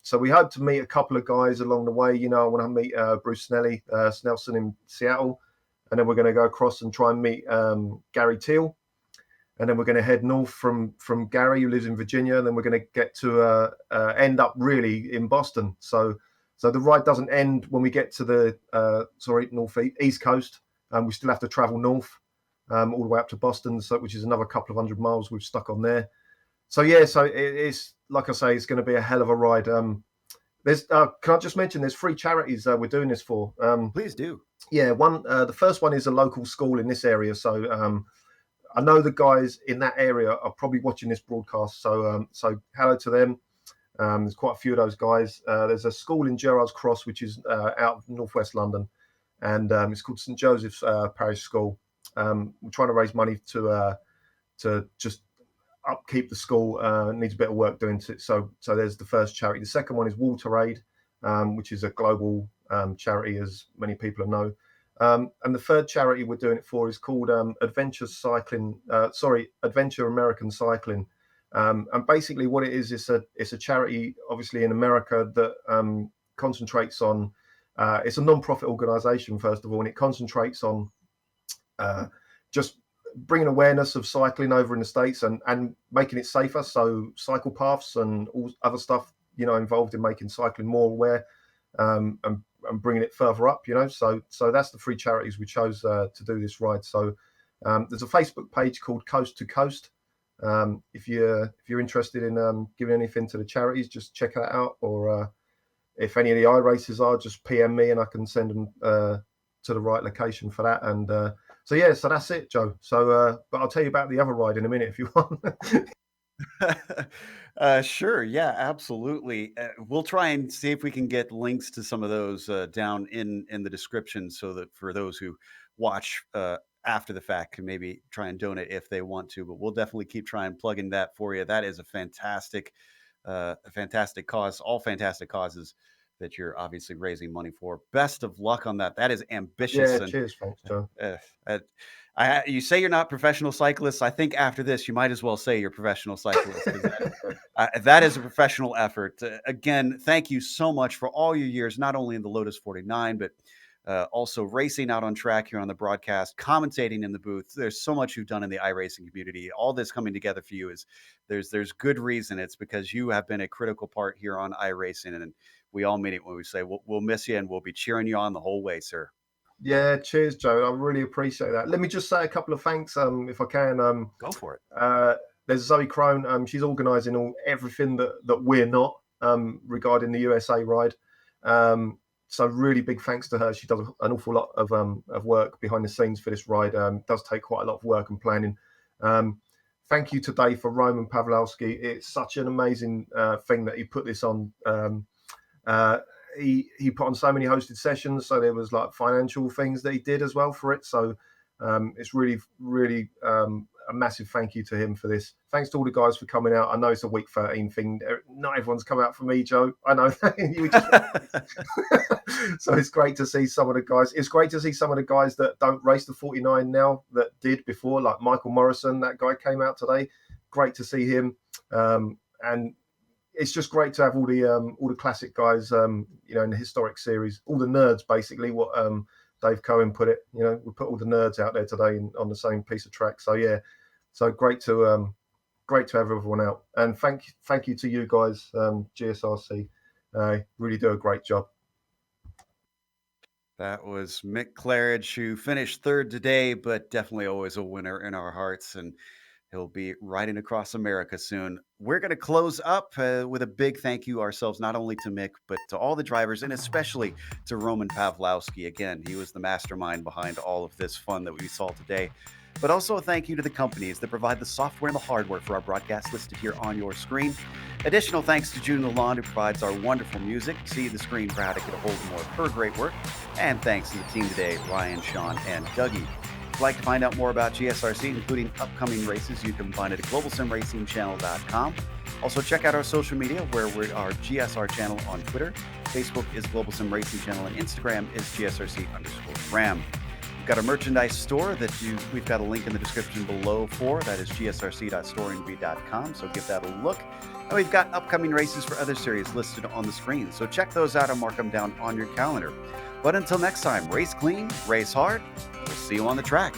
So we hope to meet a couple of guys along the way. You know, I want to meet Bruce Snelson in Seattle, and then we're going to go across and try and meet Gary Teal, and then we're going to head north from Gary, who lives in Virginia, and then we're going to get to end up really in Boston. So the ride doesn't end when we get to the east coast. We still have to travel north all the way up to Boston, which is another couple of 100 miles we've stuck on there. So it's like I say, it's going to be a hell of a ride. Can I just mention there's 3 charities we're doing this for? Please do. Yeah, the first one is a local school in this area. So I know the guys in that area are probably watching this broadcast. So hello to them. There's quite a few of those guys. There's a school in Gerrards Cross, which is out of northwest London, and it's called St Joseph's Parish School. We're trying to raise money to just upkeep the school. Needs a bit of work doing to it. So there's the first charity. The second one is Water Aid, which is a global charity, as many people know. And the third charity we're doing it for is called Adventure American Cycling. And basically what it is, it's a charity, obviously in America, that concentrates on, it's a non-profit organization, first of all, and it concentrates on just bringing awareness of cycling over in the States and making it safer. So cycle paths and all other stuff, you know, involved in making cycling more aware, and bringing it further up, you know. So that's the 3 charities we chose to do this ride. So there's a Facebook page called Coast to Coast. If you're interested in giving anything to the charities, just check that out. Or if any of the iRaces are, just PM me and I can send them to the right location for that. And so that's it, Joe. So but I'll tell you about the other ride in a minute if you want. Sure. Yeah, absolutely. We'll try and see if we can get links to some of those down in the description, so that for those who watch after the fact can maybe try and donate if they want to. But we'll definitely keep trying plugging that for you. That is a fantastic cause. All fantastic causes that you're obviously raising money for. Best of luck on that. That is ambitious. Yeah, cheers, thanks, Joe. You say you're not professional cyclists. I think after this, you might as well say you're professional cyclists. That is a professional effort. Again, thank you so much for all your years, not only in the Lotus 49, but also racing out on track here on the broadcast, commentating in the booth. There's so much you've done in the iRacing community. All this coming together for you is there's good reason. It's because you have been a critical part here on iRacing, and we all mean it when we say we'll miss you and we'll be cheering you on the whole way, sir. Yeah, cheers, Joe. I really appreciate that. Let me just say a couple of thanks, if I can. Go for it. There's Zoe Crone. She's organising everything that we're not regarding the USA ride. So really big thanks to her. She does an awful lot of work behind the scenes for this ride. Does take quite a lot of work and planning. Thank you today for Roman Pawlowski. It's such an amazing thing that he put this on. He put on so many hosted sessions, so there was like financial things that he did as well for it. So it's really, really a massive thank you to him for this. Thanks to all the guys for coming out. I know it's a week 13 thing. Not everyone's come out for me, Joe. I know. So it's great to see some of the guys. It's great to see some of the guys that don't race the 49 now that did before, like Michael Morrison. That guy came out today. Great to see him. And it's just great to have all the classic guys, in the historic series, all the nerds, basically, what Dave Cohen put it. We put all the nerds out there today on the same piece of track. So yeah, so great to have everyone out, and thank you to you guys, GSRC. Really do a great job. That was Mick Claridge, who finished third today, but definitely always a winner in our hearts, and he'll be riding across America soon. We're going to close up with a big thank you ourselves, not only to Mick, but to all the drivers, and especially to Roman Pawlowski. Again, he was the mastermind behind all of this fun that we saw today. But also a thank you to the companies that provide the software and the hardware for our broadcast listed here on your screen. Additional thanks to June Lalonde, who provides our wonderful music. See the screen for how to get a hold of more of her great work. And thanks to the team today, Ryan, Sean, and Dougie. If you'd like to find out more about GSRC, including upcoming races, you can find it at globalsimracingchannel.com. Also, check out our social media, where we're our GSR channel on Twitter. Facebook is Global Sim Racing Channel, and Instagram is GSRC_RAM. We've got a merchandise store that we've got a link in the description below for. That is gsrc.storenvy.com, so give that a look. And we've got upcoming races for other series listed on the screen, so check those out and mark them down on your calendar. But until next time, race clean, race hard. We'll see you on the track.